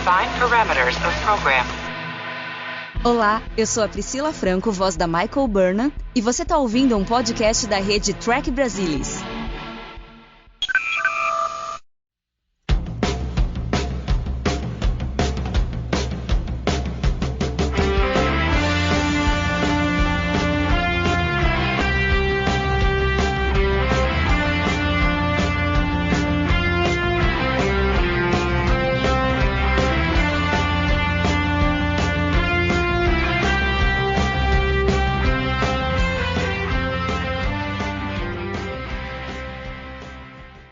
Define parameters of program. Olá, eu sou a Priscila Franco, voz da Michael Burnham, e você está ouvindo um podcast da rede Trek Brasilis.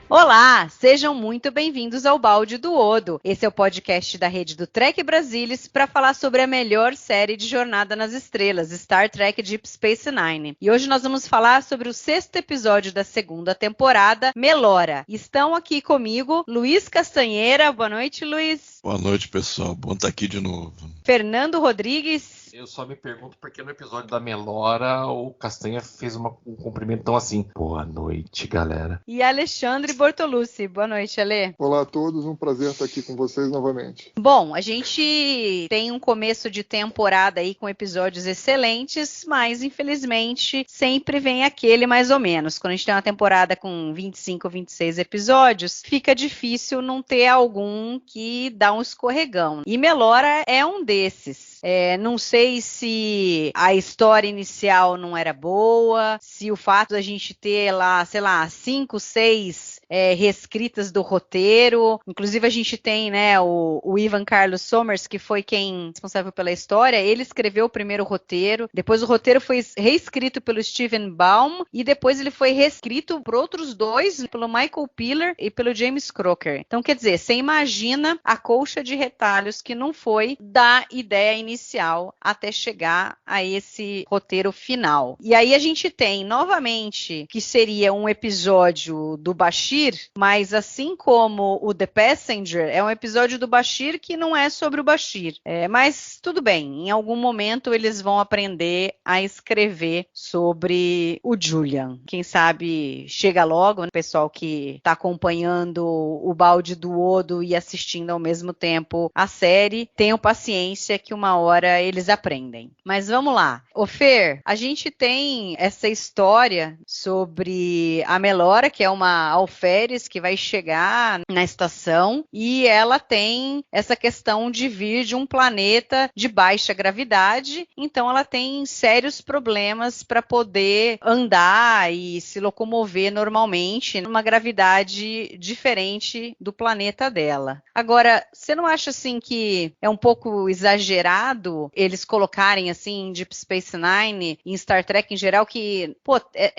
Olá, sejam muito bem-vindos ao Balde do Odo. Esse é o podcast da rede do Trek Brasilis para falar sobre a melhor série de Jornada nas Estrelas, Star Trek Deep Space Nine. E hoje nós vamos falar sobre o 6º episódio da 2ª temporada, Melora. Estão aqui comigo Luiz Castanheira. Boa noite, Luiz. Boa noite, pessoal. Bom estar aqui de novo. Fernando Rodrigues. Eu só me pergunto por que no episódio da Melora o Castanha fez um cumprimento tão assim. Boa noite, galera. E Alexandre Bortolucci. Boa noite, Ale. Olá a todos, um prazer estar aqui com vocês novamente. Bom, a gente tem um começo de temporada aí com episódios excelentes, mas infelizmente sempre vem aquele mais ou menos. Quando a gente tem uma temporada com 25, 26 episódios, fica difícil não ter algum que dá um escorregão. E Melora é um desses. Não sei se a história inicial não era boa, se o fato da gente ter lá, 5, 6 reescritas do roteiro. Inclusive a gente tem, né, o Ivan Carlos Sommers, que foi quem responsável pela história. Ele escreveu o primeiro roteiro, depois o roteiro foi reescrito pelo Steven Baum e depois ele foi reescrito por outros dois, pelo Michael Piller e pelo James Crocker. Então, quer dizer, você imagina a colcha de retalhos que não foi da ideia inicial até chegar a esse roteiro final. E aí a gente tem, novamente, que seria um episódio do Bashir, mas assim como o The Passenger, é um episódio do Bashir que não é sobre o Bashir. Mas tudo bem, em algum momento eles vão aprender a escrever sobre o Julian. Quem sabe chega logo, né? O pessoal que está acompanhando o Balde do Odo e assistindo ao mesmo tempo a série, tenham paciência que uma hora eles aprendem. Mas vamos lá. Ô Fer, a gente tem essa história sobre a Melora, que é uma alferes que vai chegar na estação e ela tem essa questão de vir de um planeta de baixa gravidade, então ela tem sérios problemas para poder andar e se locomover normalmente numa gravidade diferente do planeta dela. Agora, você não acha assim que é um pouco exagerado eles colocarem assim em Deep Space Nine, em Star Trek em geral, que,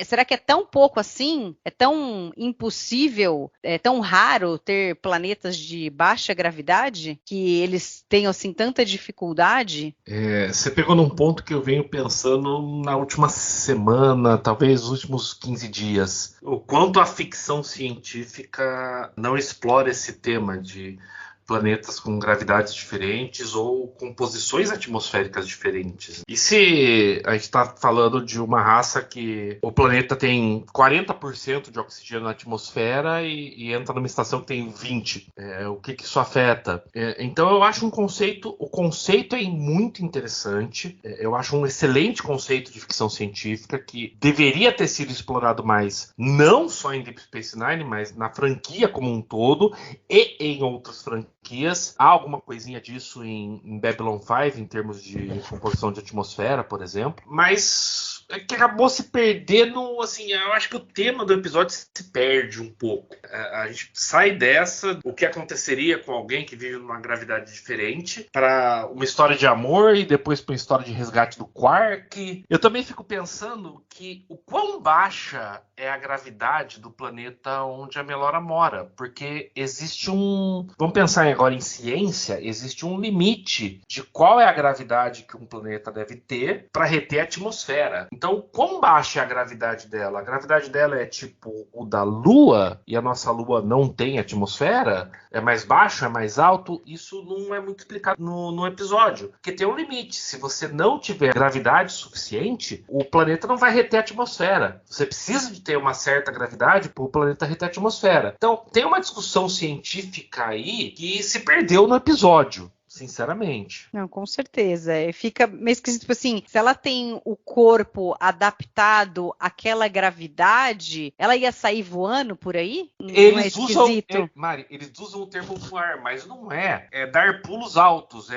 será que é tão pouco assim? É tão impossível, é tão raro ter planetas de baixa gravidade que eles tenham assim tanta dificuldade? Você pegou num ponto que eu venho pensando na última semana, talvez os últimos 15 dias. O quanto a ficção científica não explora esse tema de planetas com gravidades diferentes ou composições atmosféricas diferentes. E se a gente está falando de uma raça que o planeta tem 40% de oxigênio na atmosfera e entra numa estação que tem 20%, o que isso afeta? Então eu acho o conceito é muito interessante, eu acho um excelente conceito de ficção científica que deveria ter sido explorado mais, não só em Deep Space Nine, mas na franquia como um todo e em outras franquias. Há alguma coisinha disso em Babylon 5, em termos de composição de atmosfera, por exemplo, mas que acabou se perdendo, assim, eu acho que o tema do episódio se perde um pouco. A gente sai dessa, o que aconteceria com alguém que vive numa gravidade diferente, para uma história de amor e depois para uma história de resgate do Quark. Eu também fico pensando que o quão baixa é a gravidade do planeta onde a Melora mora, porque existe vamos pensar agora em ciência, existe um limite de qual é a gravidade que um planeta deve ter para reter a atmosfera. Então, quão baixa é a gravidade dela? A gravidade dela é tipo o da Lua, e a nossa Lua não tem atmosfera? É mais baixo, é mais alto? Isso não é muito explicado no episódio, porque tem um limite. Se você não tiver gravidade suficiente, o planeta não vai reter a atmosfera. Você precisa de ter uma certa gravidade para o planeta reter a atmosfera. Então, tem uma discussão científica aí que se perdeu no episódio. Sinceramente. Não, com certeza. Fica meio esquisito, tipo assim, se ela tem o corpo adaptado àquela gravidade, ela ia sair voando por aí? Não é esquisito? Mari, eles usam o termo voar, mas não é. É dar pulos altos.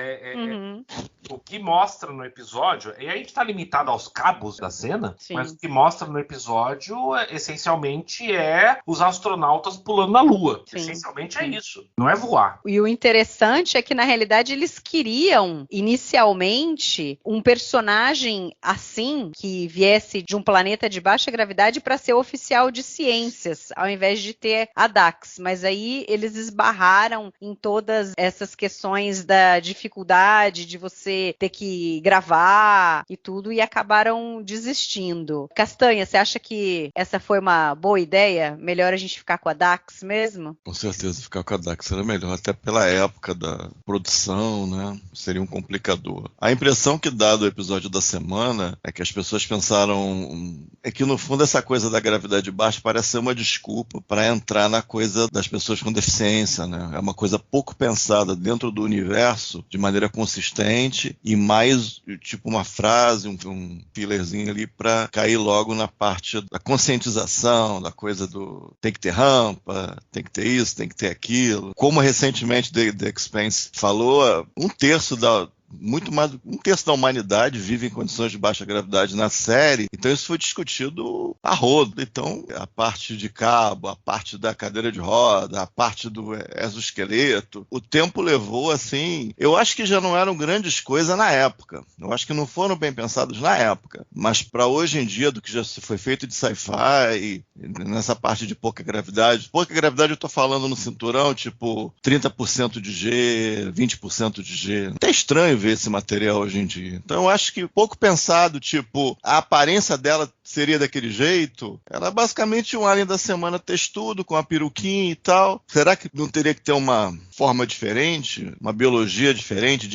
O que mostra no episódio, e a gente está limitado aos cabos da cena, Sim. Mas o que mostra no episódio, essencialmente, é os astronautas pulando na Lua. Sim. Essencialmente é isso. Não é voar. E o interessante é que, na realidade, eles queriam, inicialmente, um personagem assim, que viesse de um planeta de baixa gravidade para ser oficial de ciências, ao invés de ter a Dax. Mas aí eles esbarraram em todas essas questões da dificuldade de você ter que gravar e tudo, e acabaram desistindo. Castanha, você acha que essa foi uma boa ideia? Melhor a gente ficar com a Dax mesmo? Com certeza, ficar com a Dax era melhor, até pela época da produção, né? Seria um complicador. A impressão que dá do episódio da semana é que as pessoas pensaram... É que, no fundo, essa coisa da gravidade baixa parece ser uma desculpa para entrar na coisa das pessoas com deficiência, né? É uma coisa pouco pensada dentro do universo, de maneira consistente, e mais, tipo, uma frase, um fillerzinho ali para cair logo na parte da conscientização, da coisa do tem que ter rampa, tem que ter isso, tem que ter aquilo. Como recentemente The Expanse falou, muito mais um terço da humanidade vive em condições de baixa gravidade na série, então isso foi discutido a rodo. Então, a parte de cabo, a parte da cadeira de roda, a parte do exoesqueleto, o tempo levou, assim, eu acho que já não eram grandes coisas na época, eu acho que não foram bem pensados na época, mas para hoje em dia, do que já foi feito de sci-fi, nessa parte de pouca gravidade eu tô falando no cinturão, tipo, 30% de G, 20% de G, até estranho ver esse material hoje em dia. Então eu acho que pouco pensado, tipo, a aparência dela seria daquele jeito, ela é basicamente um alien da semana textudo, com a peruquinha e tal. Será que não teria que ter uma forma diferente, uma biologia diferente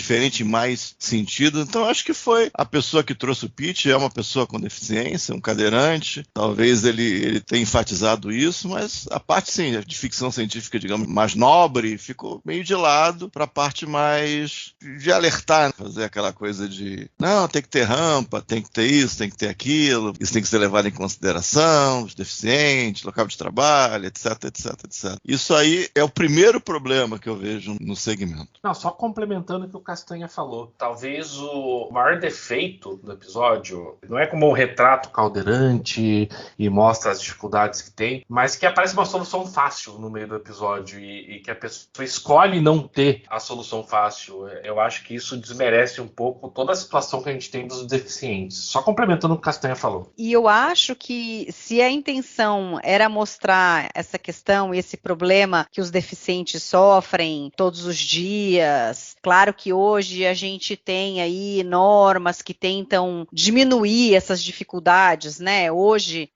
em mais sentido? Então eu acho que foi a pessoa que trouxe o Pete, é uma pessoa com deficiência, um cadeirante, talvez ele tenha enfatizado isso, mas a parte, sim, de ficção científica, digamos, mais nobre, ficou meio de lado para a parte mais de alertar, fazer aquela coisa de não, tem que ter rampa, tem que ter isso, tem que ter aquilo, isso tem que ser levado em consideração, os deficientes, local de trabalho, etc, etc, etc. Isso aí é o primeiro problema que eu vejo no segmento. Não, só complementando o que o Castanha falou. Talvez o maior defeito do episódio não é como um retrato caldeirante e mostra as dificuldades que tem, mas que aparece uma solução fácil no meio do episódio e que a pessoa escolhe não ter a solução fácil. Eu acho que isso desmerece um pouco toda a situação que a gente tem dos deficientes. Só complementando o que o Castanha falou. E eu acho que se a intenção era mostrar essa questão e esse problema que os deficientes sofrem todos os dias, claro que hoje a gente tem aí normas que tentam diminuir essas dificuldades, né? Hoje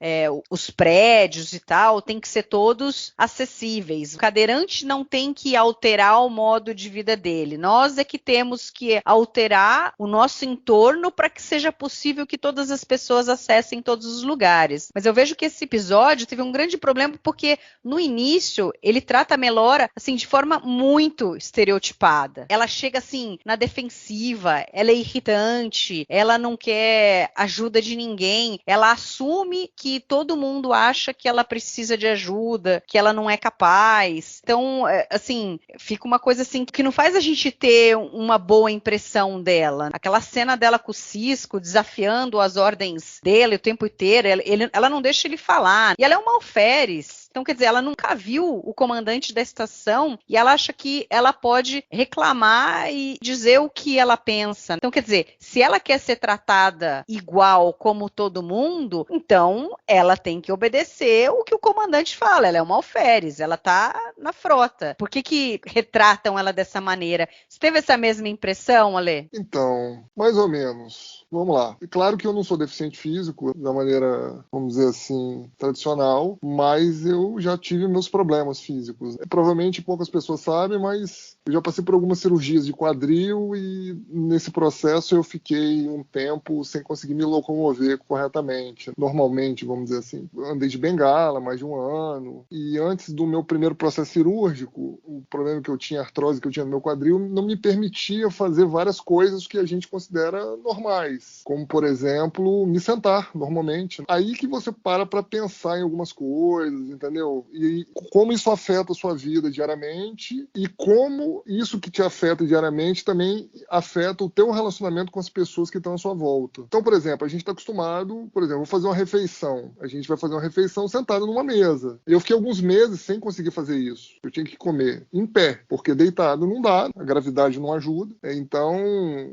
os prédios e tal tem que ser todos acessíveis. O cadeirante não tem que alterar o modo de vida dele. Nós é que temos que alterar o nosso entorno para que seja possível que todas as pessoas acessem todos os lugares. Mas eu vejo que esse episódio teve um grande problema porque no início ele trata a Melora assim de forma muito estereotipada. Ela chega assim na defensiva, ela é irritante, ela não quer ajuda de ninguém, ela assume que todo mundo acha que ela precisa de ajuda, que ela não é capaz. Então, assim, fica uma coisa assim que não faz a gente ter uma boa impressão dela. Aquela cena dela com o Cisco desafiando as ordens dele o tempo inteiro, ela não deixa ele falar. E ela é uma alferes. Então, quer dizer, ela nunca viu o comandante da estação e ela acha que ela pode reclamar e dizer o que ela pensa. Então, quer dizer, se ela quer ser tratada igual como todo mundo, então ela tem que obedecer o que o comandante fala. Ela é uma alferes, ela tá na frota. Por que retratam ela dessa maneira? Você teve essa mesma impressão, Ale? Então, mais ou menos. Vamos lá. É claro que eu não sou deficiente físico da maneira, vamos dizer assim, tradicional, mas eu eu já tive meus problemas físicos. Provavelmente poucas pessoas sabem, mas eu já passei por algumas cirurgias de quadril e nesse processo eu fiquei um tempo sem conseguir me locomover corretamente. Normalmente, vamos dizer assim. Andei de bengala mais de um ano. E antes do meu primeiro processo cirúrgico, o problema que eu tinha, a artrose que eu tinha no meu quadril, não me permitia fazer várias coisas que a gente considera normais. Como, por exemplo, me sentar normalmente. Aí que você para pensar em algumas coisas, entendeu? E como isso afeta a sua vida diariamente e como isso que te afeta diariamente também afeta o teu relacionamento com as pessoas que estão à sua volta. Então, por exemplo, a gente está acostumado, por exemplo, vou fazer uma refeição. A gente vai fazer uma refeição sentado numa mesa. Eu fiquei alguns meses sem conseguir fazer isso. Eu tinha que comer em pé, porque deitado não dá, a gravidade não ajuda. Então,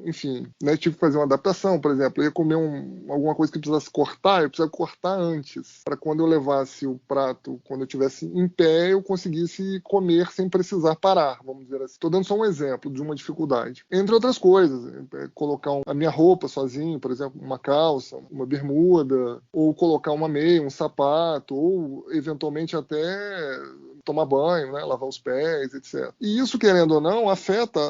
enfim, né, tive que fazer uma adaptação. Por exemplo, eu ia comer alguma coisa que precisasse cortar, eu precisava cortar antes, para quando eu levasse o prato, quando eu estivesse em pé, eu conseguisse comer sem precisar parar, vamos dizer assim. Estou dando só um exemplo de uma dificuldade. Entre outras coisas, colocar a minha roupa sozinho, por exemplo, uma calça, uma bermuda, ou colocar uma meia, um sapato, ou eventualmente até tomar banho, né, lavar os pés, etc. E isso, querendo ou não, afeta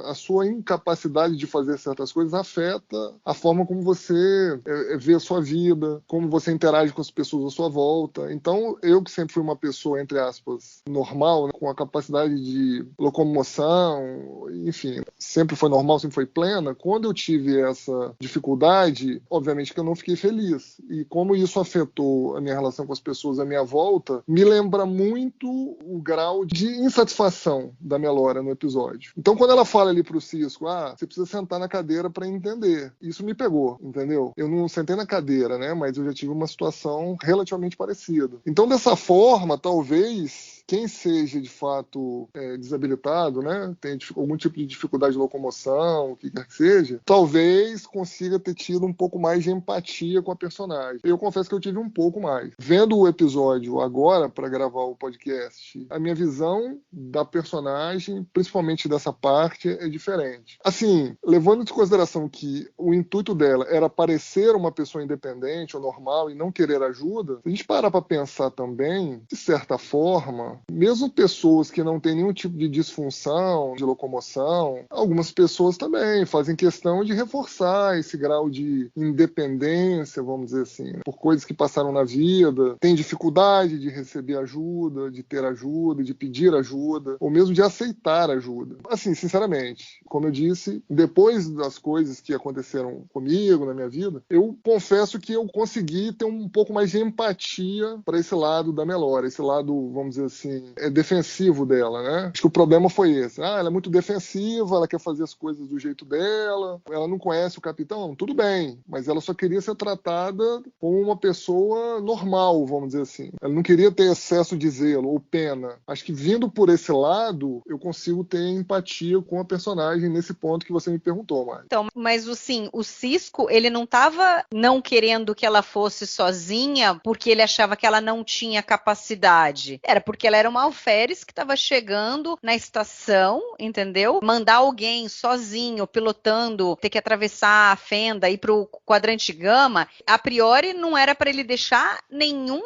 a sua incapacidade de fazer certas coisas, afeta a forma como você vê a sua vida, como você interage com as pessoas à sua volta. Então, eu que sempre fui uma pessoa, entre aspas, normal, né, com a capacidade de locomoção, enfim, sempre foi normal, sempre foi plena, quando eu tive essa dificuldade, obviamente que eu não fiquei feliz. E como isso afetou a minha relação com as pessoas à minha volta, me lembra muito o grau de insatisfação da Melora no episódio. Então, quando ela fala ali pro Cisco, você precisa sentar na cadeira para entender. Isso me pegou, entendeu? Eu não sentei na cadeira, né? Mas eu já tive uma situação relativamente parecida. Então, dessa forma, talvez quem seja de fato desabilitado, né, tem algum tipo de dificuldade de locomoção, o que quer que seja, talvez consiga ter tido um pouco mais de empatia com a personagem. Eu confesso que eu tive um pouco mais. Vendo o episódio agora, para gravar o podcast, a minha visão da personagem, principalmente dessa parte, é diferente. Assim, levando em consideração que o intuito dela era parecer uma pessoa independente ou normal e não querer ajuda, se a gente parar para pensar também, de certa forma, mesmo pessoas que não têm nenhum tipo de disfunção de locomoção, algumas pessoas também fazem questão de reforçar esse grau de independência, vamos dizer assim, por coisas que passaram na vida, têm dificuldade de receber ajuda, de ter ajuda, de pedir ajuda, ou mesmo de aceitar ajuda. Assim, sinceramente, como eu disse, depois das coisas que aconteceram comigo, na minha vida, eu confesso que eu consegui ter um pouco mais de empatia para esse lado da Melora, esse lado, vamos dizer assim, defensivo dela, né? Acho que o problema foi esse. Ela é muito defensiva, ela quer fazer as coisas do jeito dela, ela não conhece o capitão, tudo bem, mas ela só queria ser tratada como uma pessoa normal, vamos dizer assim. Ela não queria ter excesso de zelo ou pena. Acho que vindo por esse lado, eu consigo ter empatia com a personagem nesse ponto que você me perguntou, Mari. Então, mas o Cisco, ele não estava não querendo que ela fosse sozinha porque ele achava que ela não tinha capacidade. Era porque ela era uma alferes que estava chegando na estação, entendeu? Mandar alguém sozinho, pilotando, ter que atravessar a fenda, ir pro quadrante gama, a priori não era para ele deixar nenhum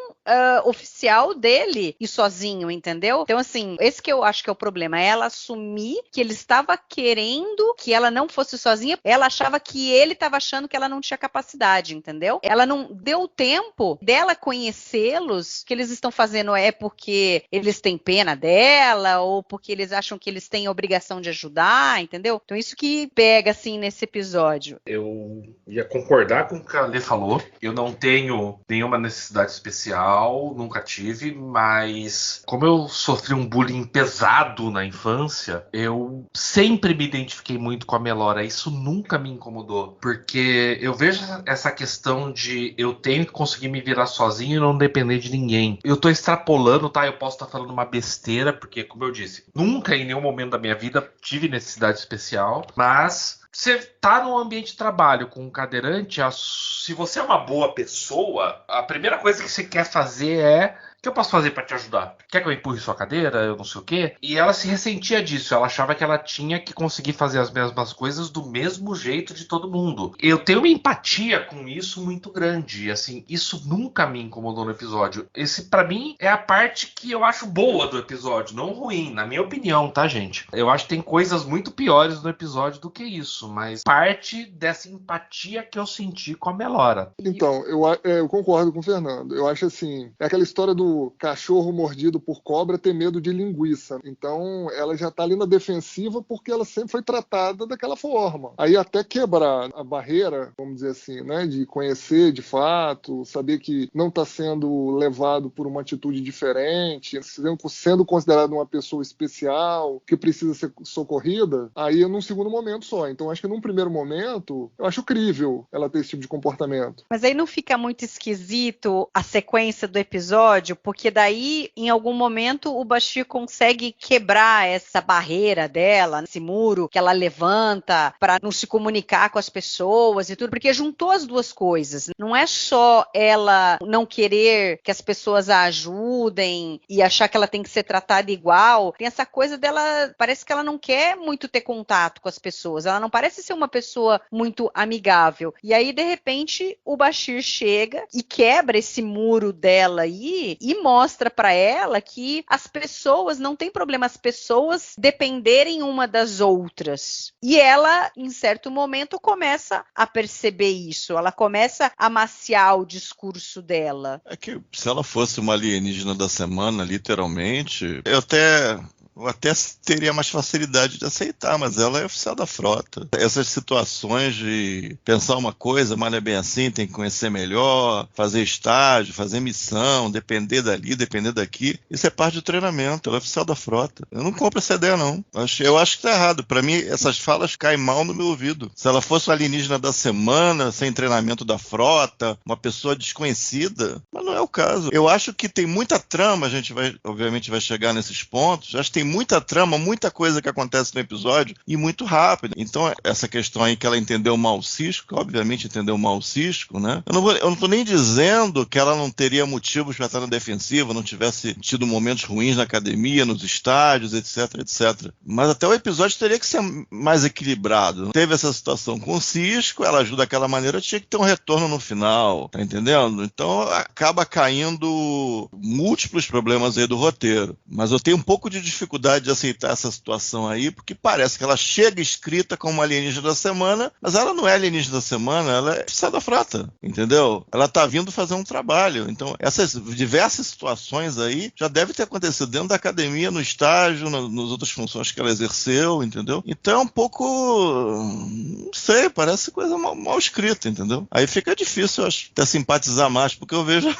oficial dele ir sozinho, entendeu? Então, assim, esse que eu acho que é o problema, é ela assumir que ele estava querendo que ela não fosse sozinha, ela achava que ele estava achando que ela não tinha capacidade, entendeu? Ela não deu tempo dela conhecê-los, que eles estão fazendo porque eles têm pena dela, ou porque eles acham que eles têm obrigação de ajudar, entendeu? Então isso que pega, assim, nesse episódio. Eu ia concordar com o que a Lê falou. Eu não tenho nenhuma necessidade especial, nunca tive, mas como eu sofri um bullying pesado na infância, eu sempre me identifiquei muito com a Melora. Isso nunca me incomodou, porque eu vejo essa questão de eu tenho que conseguir me virar sozinho e não depender de ninguém. Eu tô extrapolando, tá? Eu posso estar falando uma besteira, porque, como eu disse, nunca em nenhum momento da minha vida tive necessidade especial, mas você tá num ambiente de trabalho com um cadeirante, se você é uma boa pessoa, a primeira coisa que você quer fazer é que eu posso fazer pra te ajudar? Quer que eu empurre sua cadeira? Eu não sei o quê. E ela se ressentia disso. Ela achava que ela tinha que conseguir fazer as mesmas coisas do mesmo jeito de todo mundo. Eu tenho uma empatia com isso muito grande. Assim, isso nunca me incomodou no episódio. Esse, pra mim, é a parte que eu acho boa do episódio, não ruim, na minha opinião, tá, gente? Eu acho que tem coisas muito piores no episódio do que isso, mas parte dessa empatia que eu senti com a Melora. Então, eu concordo com o Fernando. Eu acho assim, é aquela história do cachorro mordido por cobra ter medo de linguiça. Então, ela já tá ali na defensiva porque ela sempre foi tratada daquela forma. Aí até quebrar a barreira, vamos dizer assim, né, de conhecer de fato, saber que não está sendo levado por uma atitude diferente, sendo considerado uma pessoa especial, que precisa ser socorrida, aí é num segundo momento só. Então, acho que num primeiro momento, eu acho crível ela ter esse tipo de comportamento. Mas aí não fica muito esquisito a sequência do episódio, porque daí, em algum momento, o Bashir consegue quebrar essa barreira dela, esse muro que ela levanta para não se comunicar com as pessoas e tudo, porque juntou as duas coisas. Não é só ela não querer que as pessoas a ajudem e achar que ela tem que ser tratada igual. Tem essa coisa dela, parece que ela não quer muito ter contato com as pessoas. Ela não parece ser uma pessoa muito amigável. E aí, de repente, o Bashir chega e quebra esse muro dela aí e mostra para ela que as pessoas, não tem problema as pessoas dependerem uma das outras. E ela, em certo momento, começa a perceber isso. Ela começa a maciar o discurso dela. É que se ela fosse uma alienígena da semana, literalmente, eu até teria mais facilidade de aceitar, mas ela é oficial da frota. Essas situações de pensar uma coisa, mas não é bem assim, tem que conhecer melhor, fazer estágio, fazer missão, depender dali, depender daqui, isso é parte do treinamento, ela é oficial da frota. Eu não compro essa ideia, não. Eu acho que tá errado. Pra mim, essas falas caem mal no meu ouvido. Se ela fosse uma alienígena da semana, sem treinamento da frota, uma pessoa desconhecida, mas não é o caso. Eu acho que tem muita trama, a gente obviamente vai chegar nesses pontos, acho que tem muita trama, muita coisa que acontece no episódio e muito rápido. Então, essa questão aí que ela entendeu mal o Cisco, obviamente entendeu mal o Cisco, né? Eu não tô nem dizendo que ela não teria motivos para estar na defensiva, não tivesse tido momentos ruins na academia, nos estádios, etc, etc. Mas até o episódio teria que ser mais equilibrado. Teve essa situação com o Cisco, ela ajuda daquela maneira, tinha que ter um retorno no final, tá entendendo? Então, acaba caindo múltiplos problemas aí do roteiro. Mas eu tenho um pouco de dificuldade de aceitar essa situação aí, porque parece que ela chega escrita como alienígena da semana, mas ela não é alienígena da semana, ela é oficial da frota, entendeu? Ela tá vindo fazer um trabalho. Então, essas diversas situações aí já deve ter acontecido dentro da academia, no estágio, nas outras funções que ela exerceu, entendeu? Então é um pouco, não sei, parece coisa mal escrita, entendeu? Aí fica difícil, eu acho, até simpatizar mais, porque eu vejo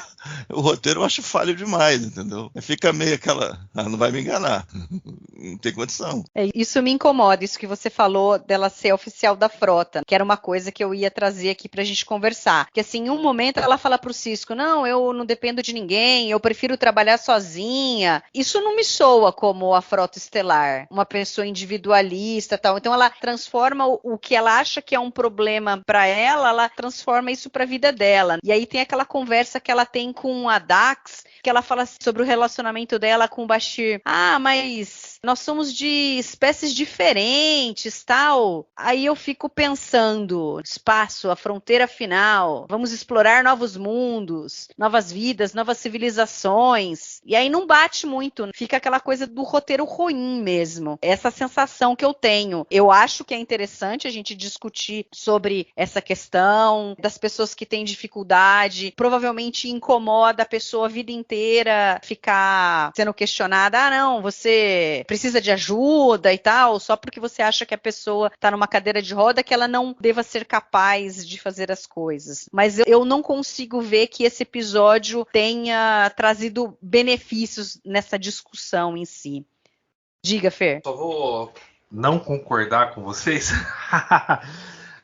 o roteiro, eu acho falho demais, entendeu? Fica meio aquela, não vai me enganar. Não tem condição. Isso me incomoda, isso que você falou dela ser oficial da frota, que era uma coisa que eu ia trazer aqui pra gente conversar. Que assim, em um momento ela fala pro Cisco, não, eu não dependo de ninguém, eu prefiro trabalhar sozinha. Isso não me soa como a frota estelar, uma pessoa individualista e tal. Então ela transforma o que ela acha que é um problema pra ela transforma isso pra vida dela. E aí tem aquela conversa que ela tem com a Dax, que ela fala sobre o relacionamento dela com o Bashir. Mas nós somos de espécies diferentes, tal. Aí eu fico pensando, espaço, a fronteira final, vamos explorar novos mundos, novas vidas, novas civilizações. E aí não bate muito, fica aquela coisa do roteiro ruim mesmo. Essa sensação que eu tenho. Eu acho que é interessante a gente discutir sobre essa questão das pessoas que têm dificuldade, provavelmente incomoda a pessoa a vida inteira ficar sendo questionada, não, você precisa de ajuda e tal, só porque você acha que a pessoa está numa cadeira de roda que ela não deva ser capaz de fazer as coisas. Mas eu não consigo ver que esse episódio tenha trazido benefícios nessa discussão em si. Diga, Fer. Só vou não concordar com vocês.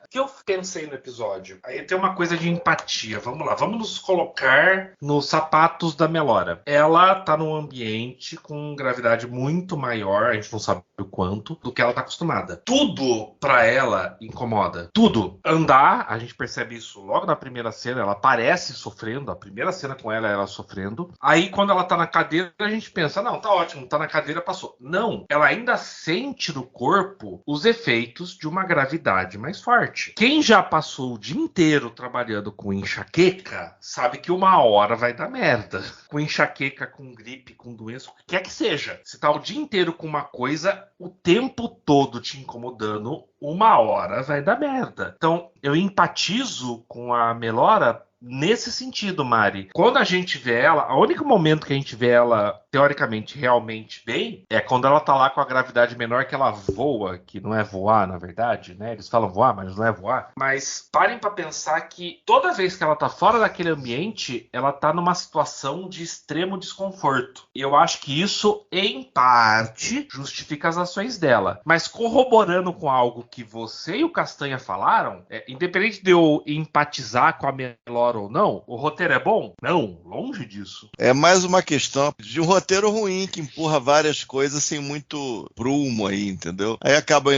O que eu pensei no episódio? Aí tem uma coisa de empatia. Vamos lá, vamos nos colocar nos sapatos da Melora. Ela tá num ambiente com gravidade muito maior, a gente não sabe quanto do que ela tá acostumada. Tudo pra ela incomoda. Tudo. Andar, a gente percebe isso logo na primeira cena, ela parece sofrendo, a primeira cena com ela sofrendo. Aí quando ela tá na cadeira, a gente pensa, não, tá ótimo, tá na cadeira, passou. Não, ela ainda sente no corpo os efeitos de uma gravidade mais forte. Quem já passou o dia inteiro trabalhando com enxaqueca, sabe que uma hora vai dar merda. Com enxaqueca, com gripe, com doença, o que quer que seja. Se tá o dia inteiro com uma coisa, o tempo todo te incomodando, uma hora vai dar merda. Então, eu empatizo com a Melora nesse sentido, Mari. Quando a gente vê ela, o único momento que a gente vê ela, teoricamente, realmente bem, é quando ela tá lá com a gravidade menor, que ela voa, que não é voar, na verdade, né? Eles falam voar, mas não é voar. Mas parem pra pensar que toda vez que ela tá fora daquele ambiente, ela tá numa situação de extremo desconforto. E eu acho que isso, em parte, justifica as ações dela. Mas corroborando com algo que você e o Castanha falaram, independente de eu empatizar com a Melora ou não, o roteiro é bom? Não, longe disso. É mais uma questão de um roteiro ruim que empurra várias coisas sem muito prumo aí, entendeu? Aí acaba,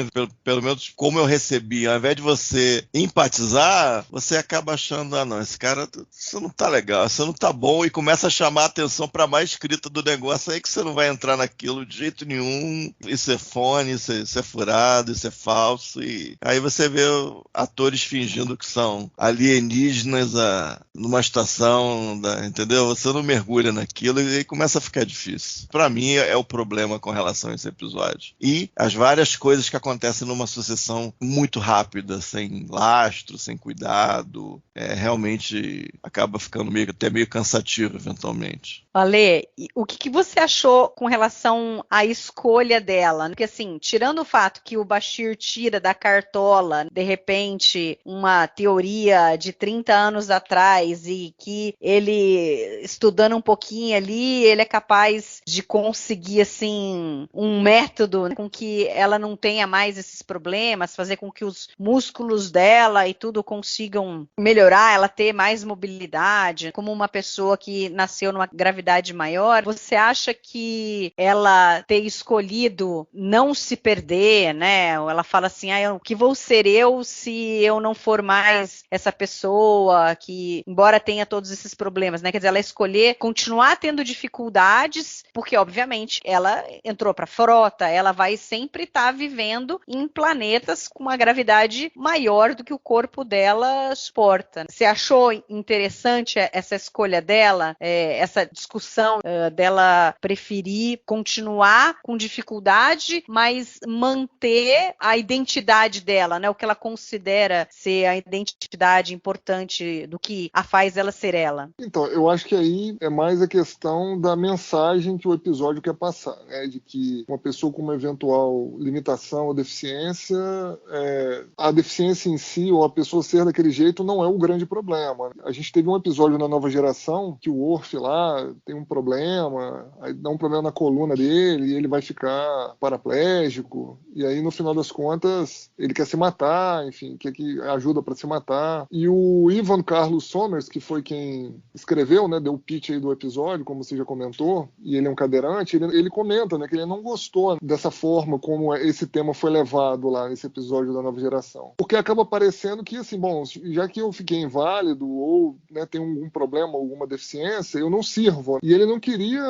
pelo menos como eu recebi, ao invés de você empatizar, você acaba achando, não, esse cara, isso não tá legal, isso não tá bom, e começa a chamar a atenção pra mais escrita do negócio aí que você não vai entrar naquilo de jeito nenhum, isso é fone, isso é furado, isso é falso, e aí você vê atores fingindo que são alienígenas numa situação, entendeu? Você não mergulha naquilo e aí começa a ficar difícil. Pra mim é o problema com relação a esse episódio. E as várias coisas que acontecem numa sucessão muito rápida, sem lastro, sem cuidado, realmente acaba ficando até meio cansativo eventualmente. Ale, o que você achou com relação à escolha dela? Porque assim, tirando o fato que o Bashir tira da cartola, de repente, uma teoria de 30 anos atrás e que ele, estudando um pouquinho ali, ele é capaz de conseguir, assim, um método com que ela não tenha mais esses problemas, fazer com que os músculos dela e tudo consigam melhorar, ela ter mais mobilidade, como uma pessoa que nasceu numa gravidade maior. Você acha que ela ter escolhido não se perder, né? Ela fala assim, o que vou ser eu se eu não for mais essa pessoa que, embora tenha todos esses problemas, né? Quer dizer, ela escolher continuar tendo dificuldades, porque obviamente ela entrou para a frota, ela vai sempre estar vivendo em planetas com uma gravidade maior do que o corpo dela suporta. Você achou interessante essa escolha dela, essa discussão dela preferir continuar com dificuldade, mas manter a identidade dela, né? O que ela considera ser a identidade importante do que a faz ela ser ela. Então, eu acho que aí é mais a questão da mensagem que o episódio quer passar, né? De que uma pessoa com uma eventual limitação ou deficiência, a deficiência em si, ou a pessoa ser daquele jeito, não é o grande problema. A gente teve um episódio na Nova Geração que o Worf lá tem um problema, aí dá um problema na coluna dele e ele vai ficar paraplégico, e aí no final das contas ele quer se matar, enfim, quer que ajuda para se matar. E o Ivan Carlos Sommers, que foi quem escreveu, né, deu o pitch aí do episódio, como você já comentou, e ele é um cadeirante, ele comenta, né, que ele não gostou dessa forma como esse tema foi levado lá nesse episódio da Nova Geração, porque acaba parecendo que, assim, bom, já que eu fiquei inválido ou, né, tenho algum problema, alguma deficiência, eu não sirvo. E ele não queria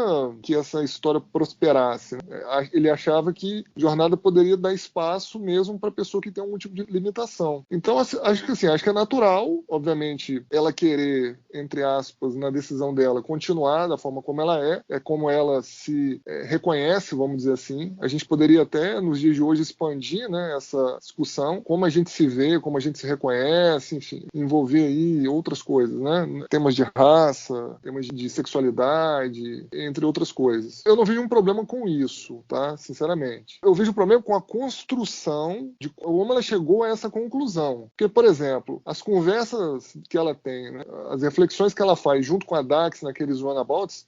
que essa história prosperasse, né? Ele achava que jornada poderia dar espaço mesmo para pessoa que tem algum tipo de limitação. Então, acho que é natural, obviamente, ela querer, entre aspas, na decisão dela, continuar da forma como ela é como ela se reconhece, vamos dizer assim. A gente poderia até, nos dias de hoje, expandir, né, essa discussão, como a gente se vê, como a gente se reconhece, enfim, envolver aí outras coisas, né? Temas de raça, temas de sexualidade, entre outras coisas. Eu não vejo um problema com isso, tá? Sinceramente. Eu vejo um problema com a construção de como ela chegou a essa conclusão. Porque, por exemplo, as conversas que ela tem, né? As reflexões que ela faz junto com a Dax naqueles runabouts,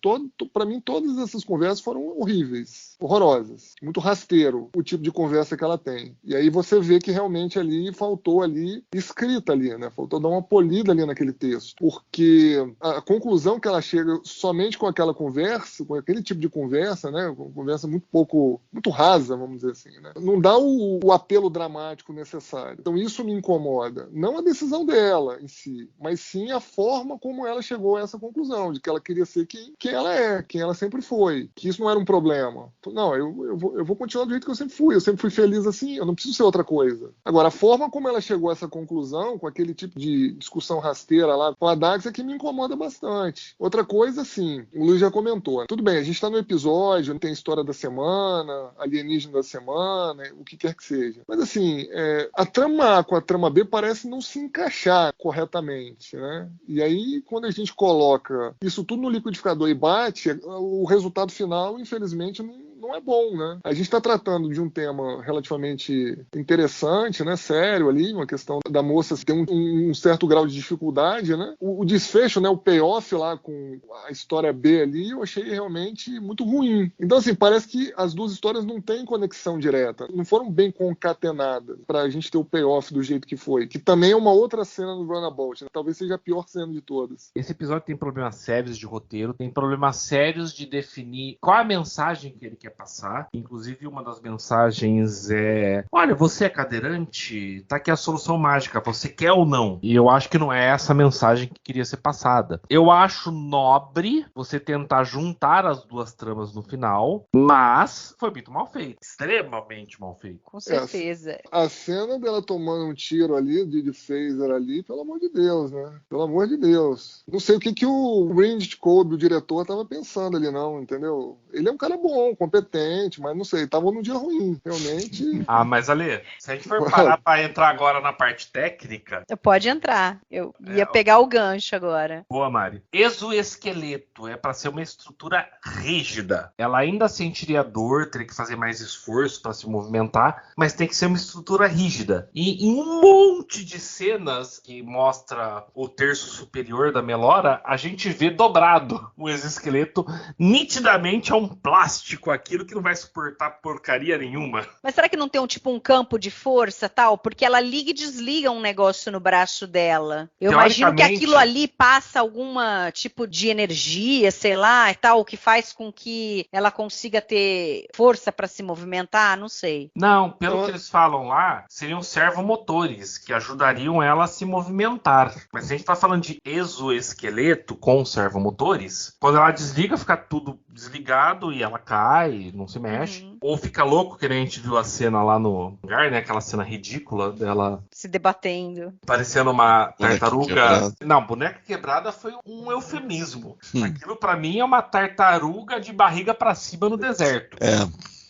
para mim todas essas conversas foram horríveis, horrorosas, muito rasteiro o tipo de conversa que ela tem. E aí você vê que realmente ali faltou ali escrita ali, né? Faltou dar uma polida ali naquele texto, porque a conclusão que ela chega somente com aquela conversa, com aquele tipo de conversa, né? Uma conversa muito rasa, vamos dizer assim, né? Não dá o apelo dramático necessário. Então isso me incomoda. Não a decisão dela em si, mas sim a forma como ela chegou a essa conclusão, de que ela queria ser quem ela é, quem ela sempre foi, que isso não era um problema. Não, eu vou continuar do jeito que eu sempre fui feliz assim, eu não preciso ser outra coisa. Agora, a forma como ela chegou a essa conclusão, com aquele tipo de discussão rasteira lá com a Dax, é que me incomoda bastante. Outra coisa, assim, o Luiz já comentou, tudo bem, a gente tá no episódio, tem história da semana, alienígena da semana, o que quer que seja. Mas assim, a trama A com a trama B parece não se encaixar corretamente, né? E aí, quando a gente coloca isso tudo no liquidificador e bate, o resultado final, infelizmente, não é bom, né? A gente está tratando de um tema relativamente interessante, né? Sério ali, uma questão da moça ter um certo grau de dificuldade, né? O desfecho, né? O payoff lá com a história B ali, eu achei realmente muito ruim. Então, assim, parece que as duas histórias não têm conexão direta, não foram bem concatenadas para a gente ter o payoff do jeito que foi, que também é uma outra cena no Runabout, né? Talvez seja a pior cena de todas. Esse episódio tem problemas sérios de roteiro, tem problemas sérios de definir qual a mensagem que ele quer passar. Inclusive, uma das mensagens é: olha, você é cadeirante, tá aqui a solução mágica, você quer ou não? E eu acho que não é essa a mensagem que queria ser passada. Eu acho nobre você tentar juntar as duas tramas no final, mas foi muito mal feito, extremamente mal feito. Com certeza. A cena dela tomando um tiro ali, de phaser ali, pelo amor de Deus, né? Pelo amor de Deus. Não sei o que o Randy Cobb, o diretor, tava pensando ali, não, entendeu? Ele é um cara bom, competente, mas não sei, tava num dia ruim, realmente. Ah, mas Ale, se a gente for parar pra entrar agora na parte técnica... Pode entrar, eu ia pegar o gancho agora. Boa, Mari. Exoesqueleto é pra ser uma estrutura rígida. Ela ainda sentiria dor, teria que fazer mais esforço pra se movimentar, mas tem que ser uma estrutura rígida. E em um monte de cenas que mostra o terço superior da Melora, a gente vê dobrado o exoesqueleto. Nitidamente é um plástico, aquilo que não vai suportar porcaria nenhuma. Mas será que não tem um campo de força, tal? Porque ela liga e desliga um negócio no braço dela. Eu imagino que aquilo ali passa alguma tipo de energia, sei lá, e tal, que faz com que ela consiga ter força para se movimentar, não sei. Não, pelo que eles falam lá, seriam servomotores que ajudariam ela a se movimentar. Mas se a gente tá falando de exoesqueleto com servomotores, quando ela desliga, fica tudo desligado e ela cai, não se mexe. Ou fica louco, que nem a gente viu a cena lá no lugar, né? Aquela cena ridícula dela se debatendo. Parecendo uma tartaruga. Não, boneca quebrada foi um eufemismo. Aquilo pra mim é uma tartaruga de barriga pra cima no deserto.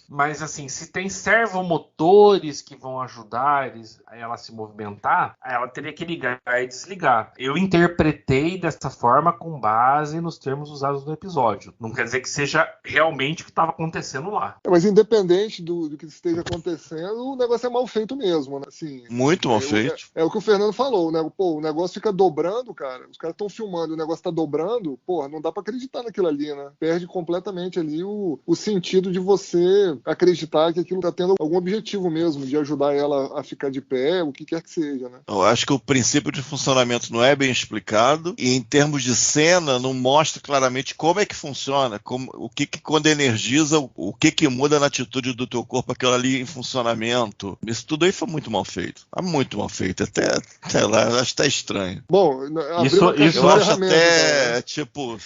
Mas assim, se tem servomotores que vão ajudar ela a se movimentar, ela teria que ligar e desligar. Eu interpretei dessa forma com base nos termos usados no episódio. Não quer dizer que seja realmente o que estava acontecendo lá. Mas independente do que esteja acontecendo, o negócio é mal feito mesmo, né? Assim, muito mal feito. É o que o Fernando falou, né? Pô, o negócio fica dobrando, cara. Os caras estão filmando, o negócio tá dobrando. Porra, não dá pra acreditar naquilo ali, né? Perde completamente ali o sentido de você acreditar que aquilo tá tendo algum objetivo mesmo, de ajudar ela a ficar de pé, o que quer que seja, né? Eu acho que o princípio de funcionamento não é bem explicado e em termos de cena não mostra claramente como é que funciona, o que quando energiza, o que muda na atitude do teu corpo, aquilo ali em funcionamento. Isso tudo aí foi muito mal feito. Muito mal feito. Até sei lá, eu acho até estranho. Bom, isso eu acho até, tipo...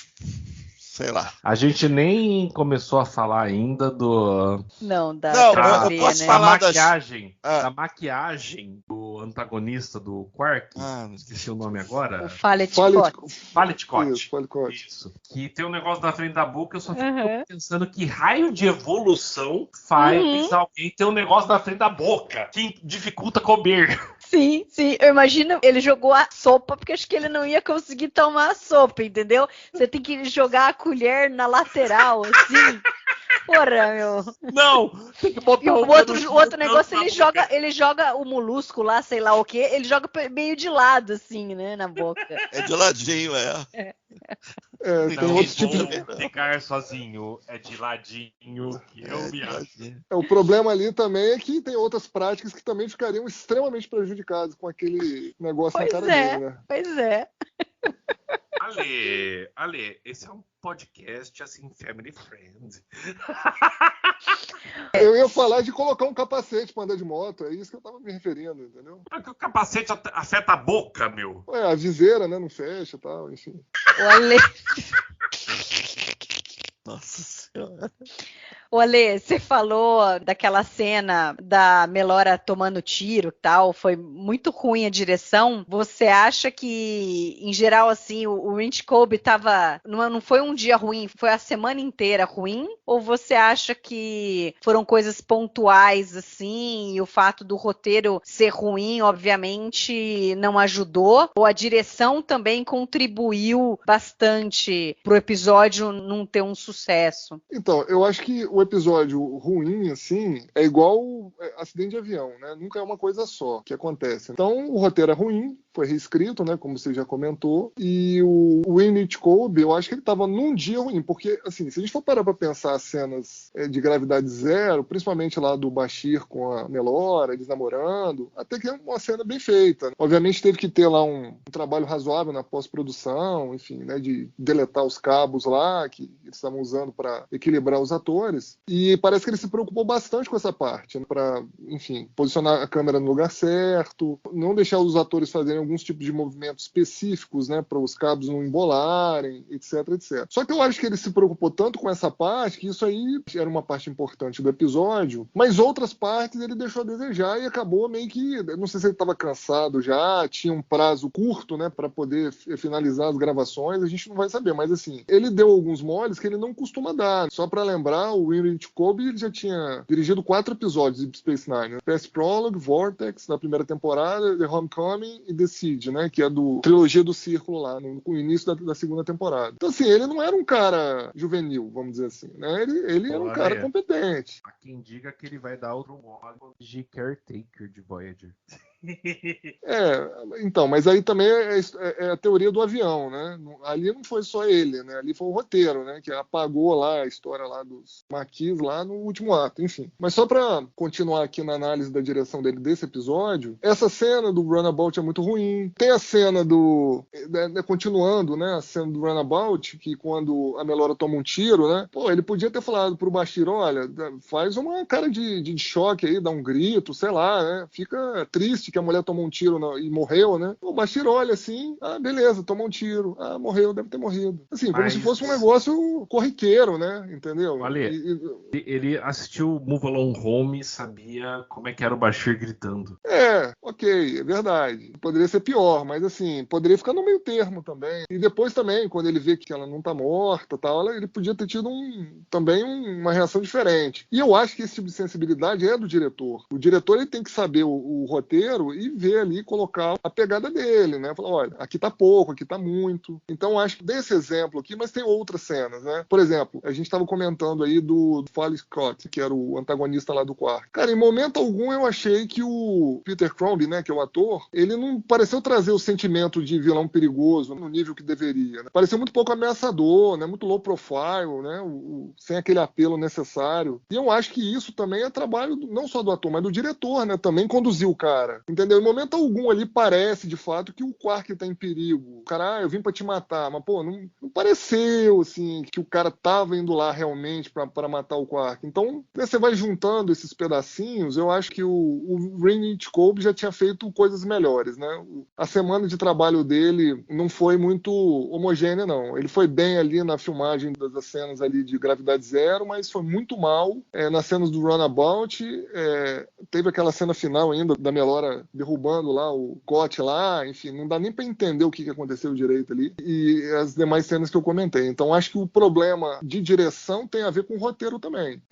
sei lá. A gente nem começou a falar ainda do... Não, eu posso falar da maquiagem do antagonista do Quark. Esqueci o nome agora. O Faletcott. Isso. Que tem um negócio na frente da boca, eu só fico pensando que raio de evolução faz alguém ter um negócio na frente da boca que dificulta comer. Sim, eu imagino, ele jogou a sopa, porque acho que ele não ia conseguir tomar a sopa, entendeu? Você tem que jogar a colher na lateral, assim. Porra, meu. Não, tem que botar E o canutinho outro no negócio, canto ele da boca. joga o molusco lá, sei lá o quê, ele joga meio de lado, assim, né, na boca. É de ladinho, é. Tem Não outros tipos de. vou ficar sozinho, é de ladinho que eu me de acho. ladinho. O problema ali também é que tem outras práticas que também ficariam extremamente prejudicadas com aquele negócio na cara dele, né? Pois é. Ale, esse é um podcast assim, family friend. Eu ia falar de colocar um capacete pra andar de moto, é isso que eu tava me referindo, entendeu? Porque o capacete afeta a boca, meu. A viseira, né, não fecha e tal, enfim. O Ale... Nossa senhora. Ô, Ale, você falou daquela cena da Melora tomando tiro e tal, foi muito ruim a direção. Você acha que, em geral, assim, o Rynch Colby tava... Não foi um dia ruim, foi a semana inteira ruim? Ou você acha que foram coisas pontuais, assim, e o fato do roteiro ser ruim, obviamente, não ajudou? Ou a direção também contribuiu bastante pro episódio não ter um sucesso? Então, eu acho que o episódio ruim, assim, é igual acidente de avião, né? Nunca é uma coisa só que acontece. Então, o roteiro é ruim, foi reescrito, né? Como você já comentou. E o Rynch Colby, eu acho que ele estava num dia ruim, porque, assim, se a gente for parar para pensar as cenas de gravidade zero, principalmente lá do Bashir com a Melora, eles namorando, até que é uma cena bem feita. Obviamente teve que ter lá um trabalho razoável na pós-produção, enfim, né? De deletar os cabos lá que eles estavam usando para equilibrar os atores. E parece que ele se preocupou bastante com essa parte, né? Para, enfim, posicionar a câmera no lugar certo, não deixar os atores fazerem alguns tipos de movimentos específicos, né, para os cabos não embolarem, etc, etc. Só que eu acho que ele se preocupou tanto com essa parte que isso aí era uma parte importante do episódio, mas outras partes ele deixou a desejar e acabou meio que, não sei se ele estava cansado já, tinha um prazo curto, né, para poder finalizar as gravações, a gente não vai saber, mas assim, ele deu alguns moles que ele não costuma dar. Só para lembrar, o Rynch Colby ele já tinha dirigido 4 episódios de Space Nine, né? Past Prologue, Vortex, na primeira temporada, The Homecoming e The Siege, né? Que é do trilogia do Círculo lá, no início da segunda temporada. Então, assim, ele não era um cara juvenil, vamos dizer assim, né? Ele era um cara competente. Há quem diga que ele vai dar outro modo de caretaker de Voyager. Então, mas aí também é a teoria do avião, né? Ali não foi só ele, né? Ali foi o roteiro, né? Que apagou lá a história lá dos Maquis lá no último ato, enfim. Mas só para continuar aqui na análise da direção dele desse episódio, essa cena do Runabout é muito ruim. Tem a cena continuando, né? A cena do Runabout, que quando a Melora toma um tiro, né? Pô, ele podia ter falado pro Bashir, olha, faz uma cara de choque aí, dá um grito, sei lá, né? Fica triste que a mulher tomou um tiro e morreu, né? O Bashir olha assim, beleza, tomou um tiro, morreu, deve ter morrido. Assim, como se fosse um negócio corriqueiro, né? Entendeu? Ale, ele assistiu Move Along Home e sabia como é que era o Bashir gritando. Ok, é verdade. Poderia ser pior, mas assim, poderia ficar no meio termo também. E depois também, quando ele vê que ela não tá morta, tal, ele podia ter tido também uma reação diferente. E eu acho que esse tipo de sensibilidade é do diretor. O diretor ele tem que saber o roteiro e ver ali, colocar a pegada dele, né? Falar, olha, aqui tá pouco, aqui tá muito. Então, acho que desse exemplo aqui, mas tem outras cenas, né? Por exemplo, a gente estava comentando aí do Fally Scott, que era o antagonista lá do quarto. Cara, em momento algum eu achei que o Peter Crombie, né, que é o ator, ele não pareceu trazer o sentimento de vilão perigoso no nível que deveria, né? Pareceu muito pouco ameaçador, né? Muito low profile, né? Sem aquele apelo necessário. E eu acho que isso também é trabalho não só do ator, mas do diretor, né? Também conduzir o cara. Entendeu? Em momento algum ali parece, de fato, que o Quark tá em perigo. O cara, eu vim pra te matar. Mas, pô, não pareceu, assim, que o cara tava indo lá realmente pra matar o Quark. Então, você vai juntando esses pedacinhos, eu acho que o Rynch Colby já tinha feito coisas melhores, né? A semana de trabalho dele não foi muito homogênea, não. Ele foi bem ali na filmagem das cenas ali de gravidade zero, mas foi muito mal nas cenas do Runabout. Teve aquela cena final ainda da Melora derrubando lá o Cote lá, enfim, não dá nem para entender o que aconteceu direito ali, e as demais cenas que eu comentei. Então acho que o problema de direção tem a ver com o roteiro também.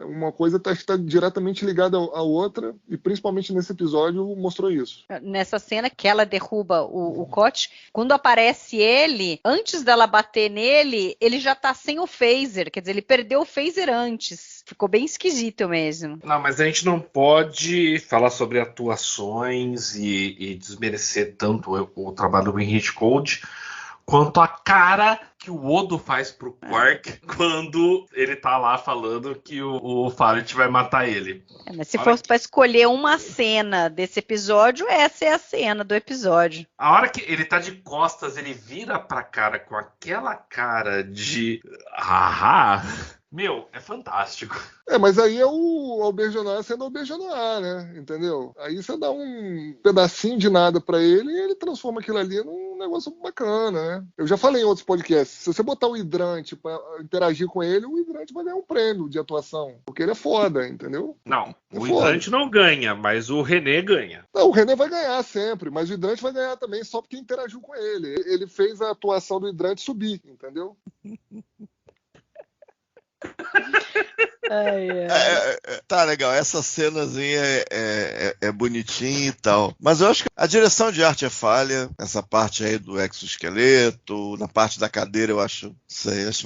Uma coisa está diretamente ligada à outra, e principalmente nesse episódio mostrou isso. Nessa cena que ela derruba o Koch, quando aparece ele, antes dela bater nele, ele já tá sem o phaser, quer dizer, ele perdeu o phaser antes. Ficou bem esquisito mesmo. Não, mas a gente não pode falar sobre atuações e desmerecer tanto o trabalho do Henry Gold quanto a cara que o Odo faz pro Quark quando ele tá lá falando que o Faret vai matar ele. Mas se fosse pra escolher uma cena desse episódio, essa é a cena do episódio. A hora que ele tá de costas, ele vira pra cara com aquela cara de... Meu, é fantástico. Mas aí é o Alberjonar sendo Alberjonar, né? Entendeu? Aí você dá um pedacinho de nada pra ele e ele transforma aquilo ali num negócio bacana, né? Eu já falei em outros podcasts, se você botar o Hidrante pra interagir com ele, o Hidrante vai ganhar um prêmio de atuação, porque ele é foda, entendeu? Não, o foda. Hidrante não ganha, mas o René ganha. Não, o René vai ganhar sempre, mas o Hidrante vai ganhar também só porque interagiu com ele. Ele fez a atuação do Hidrante subir, entendeu? Tá legal, essa cenazinha é bonitinha e tal, mas eu acho que a direção de arte é falha, essa parte aí do exoesqueleto, na parte da cadeira eu acho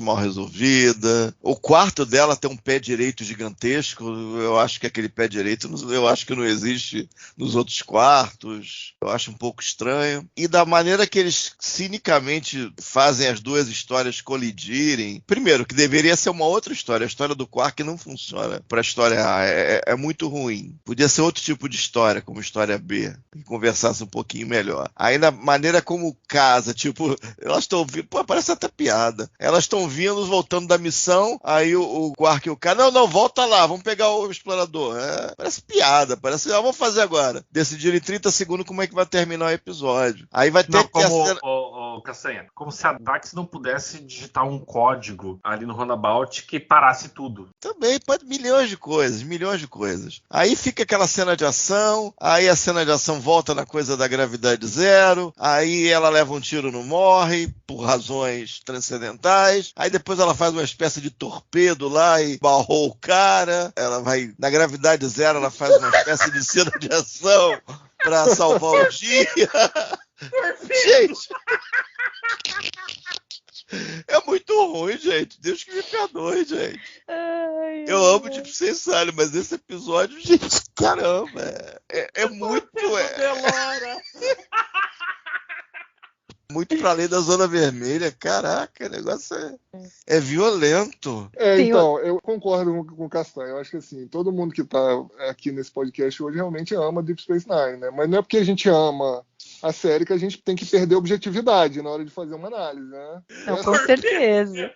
mal resolvida. O quarto dela tem um pé direito gigantesco, eu acho que aquele pé direito eu acho que não existe nos outros quartos, eu acho um pouco estranho. E da maneira que eles cinicamente fazem as duas histórias colidirem, primeiro, que deveria ser uma outra história, a história do Quark não funciona pra história A, é muito ruim. Podia ser outro tipo de história, como história B, que conversasse um pouquinho melhor. Aí na maneira como casa, tipo, elas estão vindo, parece até piada. Elas estão vindo, voltando da missão, aí o Quark e o cara, não, volta lá, vamos pegar o explorador. Parece piada, parece, vamos fazer agora. Decidir em 30 segundos como é que vai terminar o episódio. Aí vai ter que... Castanha, como se a Dax não pudesse digitar um código ali no Runabout que parasse tudo. Também, pode milhões de coisas. Aí fica aquela cena de ação, aí a cena de ação volta na coisa da gravidade zero, aí ela leva um tiro, não morre, por razões transcendentais, aí depois ela faz uma espécie de torpedo lá e barrou o cara, ela vai, na gravidade zero, ela faz uma espécie de cena de ação pra salvar o dia. Gente, é muito ruim, gente. Deus que me perdoe, gente. Eu amo Deep Space Nine, mas esse episódio, gente, caramba, é muito... muito pra além da zona vermelha. Caraca, o negócio é violento. Então, eu concordo com o Castanho. Eu acho que assim, todo mundo que tá aqui nesse podcast hoje realmente ama Deep Space Nine, né? Mas não é porque a gente ama a série que a gente tem que perder a objetividade na hora de fazer uma análise, né? Não, com certeza.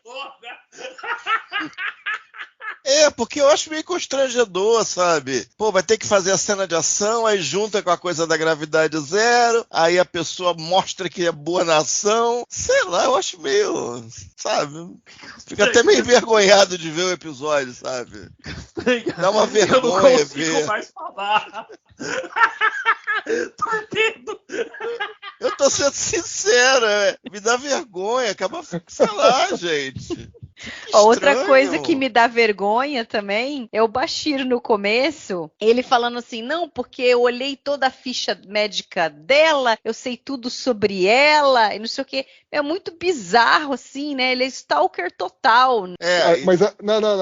Porque eu acho meio constrangedor, sabe? Pô, vai ter que fazer a cena de ação, aí junta com a coisa da gravidade zero, aí a pessoa mostra que é boa na ação. Sei lá, eu acho meio, sabe? Fica até meio envergonhado de ver o episódio, sabe? Dá uma vergonha ver. Eu não consigo mais falar. Torpedo. Eu tô sendo sincero, me dá vergonha, acaba, sei lá, gente. Outra coisa que me dá vergonha também é o Bashir no começo, ele falando assim, não, porque eu olhei toda a ficha médica dela, eu sei tudo sobre ela, e não sei o que. É muito bizarro, assim, né? Ele é stalker total. Mas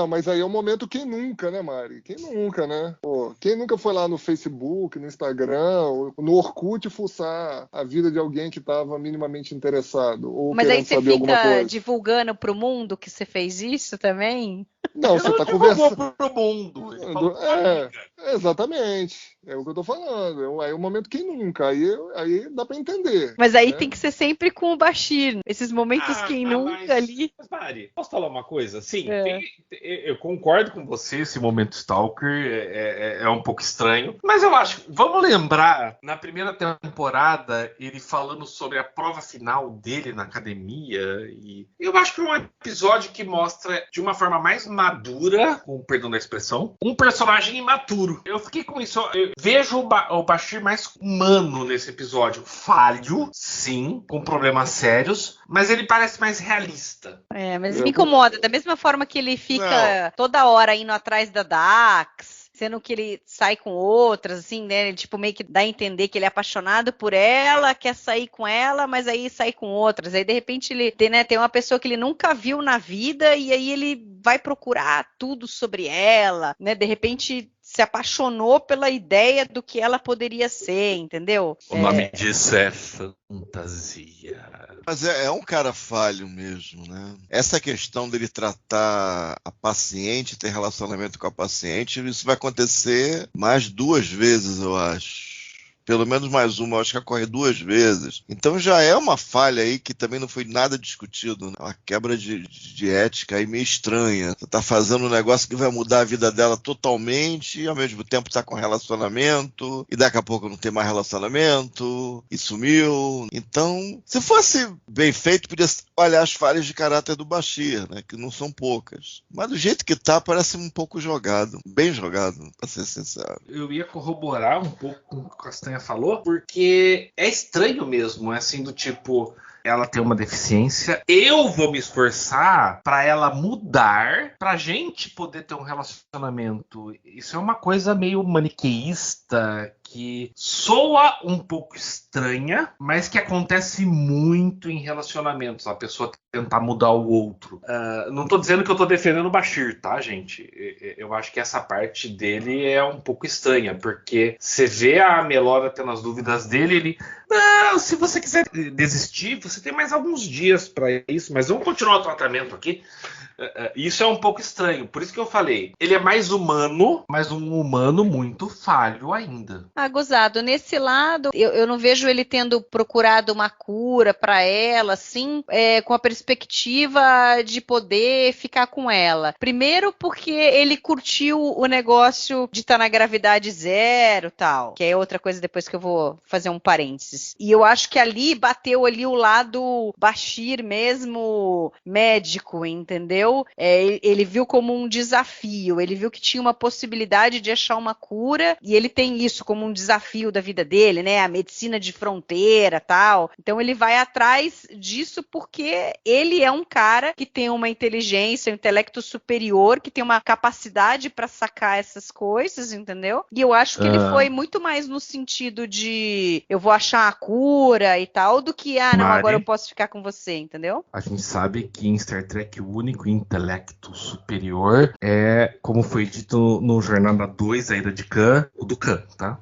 mas aí é o momento quem nunca, né, Mari? Quem nunca, né? Pô, quem nunca foi lá no Facebook, no Instagram, no Orkut fuçar a vida de alguém que estava minimamente interessado? Ou mas aí você fica divulgando pro mundo que você fez isso também? Não, você tá conversando pro mundo. Exatamente. É o que eu tô falando. Aí é o momento quem nunca. Aí dá pra entender. Mas aí tem que ser sempre com o Bashir. Esses momentos quem nunca ali. Mas, Mari, posso falar uma coisa? Sim, eu concordo com você. Esse momento Stalker é um pouco estranho. Mas eu acho. Vamos lembrar, na primeira temporada, ele falando sobre a prova final dele na academia. E eu acho que é um episódio que mostra de uma forma mais madura, com perdão da expressão, um personagem imaturo. Eu fiquei com isso. Eu vejo o Bashir mais humano nesse episódio. Falho, sim, com problemas sérios, mas ele parece mais realista. Mas me incomoda. Da mesma forma que ele fica toda hora indo atrás da Dax. sendo que ele sai com outras, assim, né? Ele, tipo, meio que dá a entender que ele é apaixonado por ela, quer sair com ela, mas aí sai com outras. Aí, de repente, ele tem uma pessoa que ele nunca viu na vida e aí ele vai procurar tudo sobre ela, né? De repente se apaixonou pela ideia do que ela poderia ser, entendeu? O nome disso é fantasia. Mas é um cara falho mesmo, né? Essa questão dele tratar a paciente, ter relacionamento com a paciente, isso vai acontecer mais 2 vezes, eu acho. Pelo menos mais uma, eu acho que ocorre 2 vezes. Então já é uma falha aí que também não foi nada discutido, né? Uma quebra de ética aí meio estranha. Você tá fazendo um negócio que vai mudar a vida dela totalmente e ao mesmo tempo tá com relacionamento e daqui a pouco não tem mais relacionamento e sumiu. Então, se fosse bem feito, podia olhar as falhas de caráter do Bashir, né? Que não são poucas. Mas do jeito que tá, parece um pouco jogado. Bem jogado, pra ser sincero. Eu ia corroborar um pouco com o que o Castanha falou, porque é estranho mesmo, é assim, do tipo, ela tem uma deficiência, eu vou me esforçar pra ela mudar, pra gente poder ter um relacionamento. Isso é uma coisa meio maniqueísta, que soa um pouco estranha, mas que acontece muito em relacionamentos, a pessoa tentar mudar o outro. Não tô dizendo que eu tô defendendo o Bashir, tá, gente? Eu acho que essa parte dele é um pouco estranha, porque você vê a Melora tendo as dúvidas dele, ele... Não, se você quiser desistir, você tem mais alguns dias pra isso, mas vamos continuar o tratamento aqui. Isso é um pouco estranho, por isso que eu falei. Ele é mais humano, mas um humano muito falho ainda. Gozado, nesse lado, eu não vejo ele tendo procurado uma cura para ela, assim, com a perspectiva de poder ficar com ela. Primeiro porque ele curtiu o negócio de estar na gravidade zero, tal, que é outra coisa depois que eu vou fazer um parênteses. E eu acho que ali bateu ali o lado Bashir mesmo, médico, entendeu? Ele viu como um desafio, ele viu que tinha uma possibilidade de achar uma cura, e ele tem isso como um desafio da vida dele, né? A medicina de fronteira, tal. Então ele vai atrás disso porque ele é um cara que tem uma inteligência, um intelecto superior, que tem uma capacidade para sacar essas coisas, entendeu? E eu acho que ele foi muito mais no sentido de eu vou achar a cura e tal, do que, não, Mari, agora eu posso ficar com você, entendeu? A gente sabe que em Star Trek o único intelecto superior é, como foi dito no Jornada 2, a Ira de Khan, o do Khan, tá?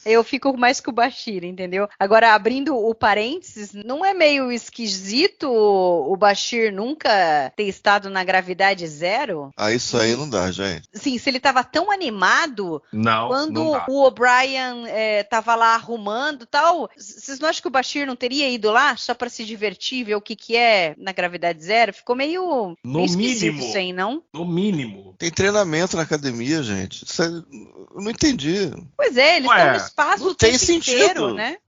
Eu fico mais que o Bashir, entendeu? Agora, abrindo o parênteses, não é meio esquisito o Bashir nunca ter estado na gravidade zero? Isso aí não dá, gente. Sim, se ele estava tão animado, quando não dá. o O'Brien estava lá arrumando e tal, vocês não acham que o Bashir não teria ido lá só para se divertir, ver o que é na gravidade zero? Ficou meio esquisito isso aí, não? No mínimo. Tem treinamento na academia, gente. Isso aí, eu não entendi. Pois é, eles estão no espaço não o tem tempo sentido. inteiro, né?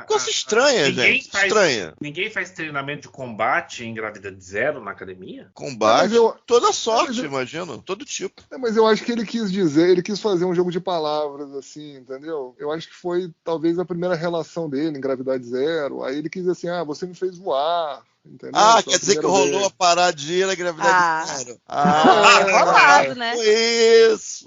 Coisa estranha, gente. Estranha. Ninguém faz treinamento de combate em gravidade zero na academia? Combate, toda sorte, imagino. Todo tipo. Mas eu acho que ele quis fazer um jogo de palavras, assim, entendeu? Eu acho que foi, talvez, a primeira relação dele em gravidade zero. Aí ele quis assim, você me fez voar. Entendeu? Quer dizer que rolou a paradinha na gravidade zero. Rolado, né? Foi isso.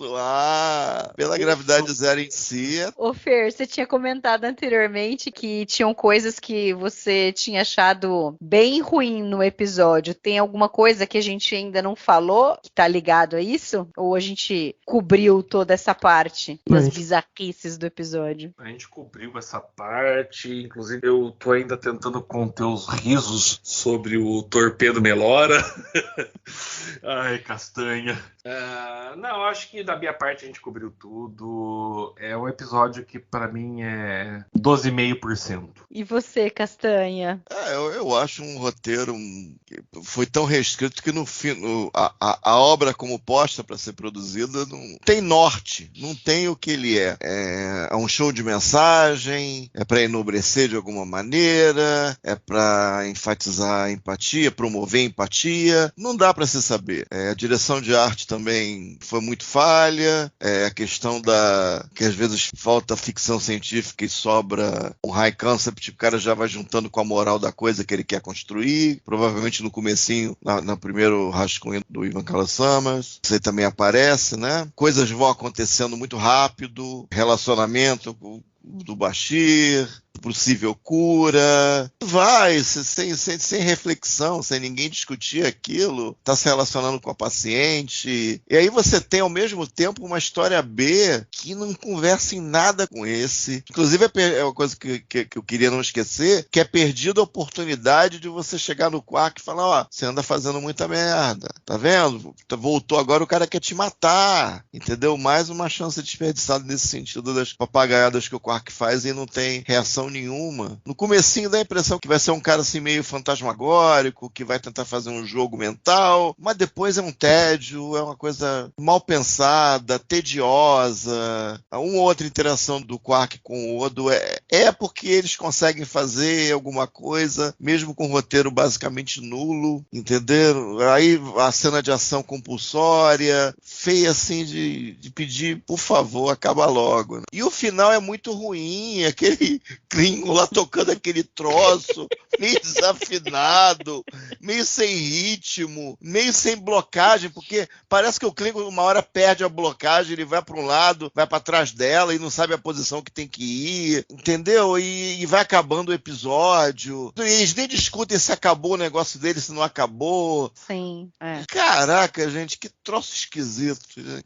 Pela gravidade zero em si. Ô Fer, você tinha comentado anteriormente que tinham coisas que você tinha achado bem ruim no episódio. Tem alguma coisa que a gente ainda não falou que tá ligado a isso? Ou a gente cobriu toda essa parte das bizarrices do episódio? A gente cobriu essa parte, inclusive eu tô ainda tentando conter os risos sobre o torpedo Melora. Ai, Castanha. Não, acho que da minha parte a gente cobriu tudo. É um episódio que pra mim é 12,5%. E você, Castanha? Eu acho um roteiro que foi tão restrito que no fim a obra como posta para ser produzida não tem norte, não tem o que ele é. É um show de mensagem, é para enobrecer de alguma maneira, é para enfatizar a empatia, promover a empatia. Não dá para se saber. A direção de arte também foi muito falha, questão que às vezes falta ficção científica e sobra um high concept, o cara já vai juntando com a moral da coisa que ele quer construir, provavelmente no comecinho, no primeiro rascunho do Ivan Kalasamas, isso aí também aparece, né? Coisas vão acontecendo muito rápido, relacionamento do Bashir, possível cura, vai, sem reflexão, sem ninguém discutir aquilo, tá se relacionando com a paciente, e aí você tem ao mesmo tempo uma história B que não conversa em nada com esse, inclusive é uma coisa que eu queria não esquecer, que é perdida a oportunidade de você chegar no quarto e falar, ó, você anda fazendo muita merda, tá vendo? Voltou agora, o cara quer te matar, entendeu? Mais uma chance desperdiçada nesse sentido das papagaiadas que o Quark faz e não tem reação nenhuma. No comecinho dá a impressão que vai ser um cara assim meio fantasmagórico, que vai tentar fazer um jogo mental, mas depois é um tédio, é uma coisa mal pensada, tediosa. Uma ou outra interação do Quark com o Odo é porque eles conseguem fazer alguma coisa, mesmo com o roteiro basicamente nulo, entenderam? Aí a cena de ação compulsória, feia assim de pedir, por favor, acaba logo. E o final é muito ruim, aquele Klingon lá tocando aquele troço, meio desafinado, meio sem ritmo, meio sem blocagem, porque parece que o Klingon uma hora perde a blocagem, ele vai para um lado, vai para trás dela e não sabe a posição que tem que ir, entendeu? E vai acabando o episódio. E eles nem discutem se acabou o negócio dele, se não acabou. Sim, é. Caraca, gente, que troço esquisito.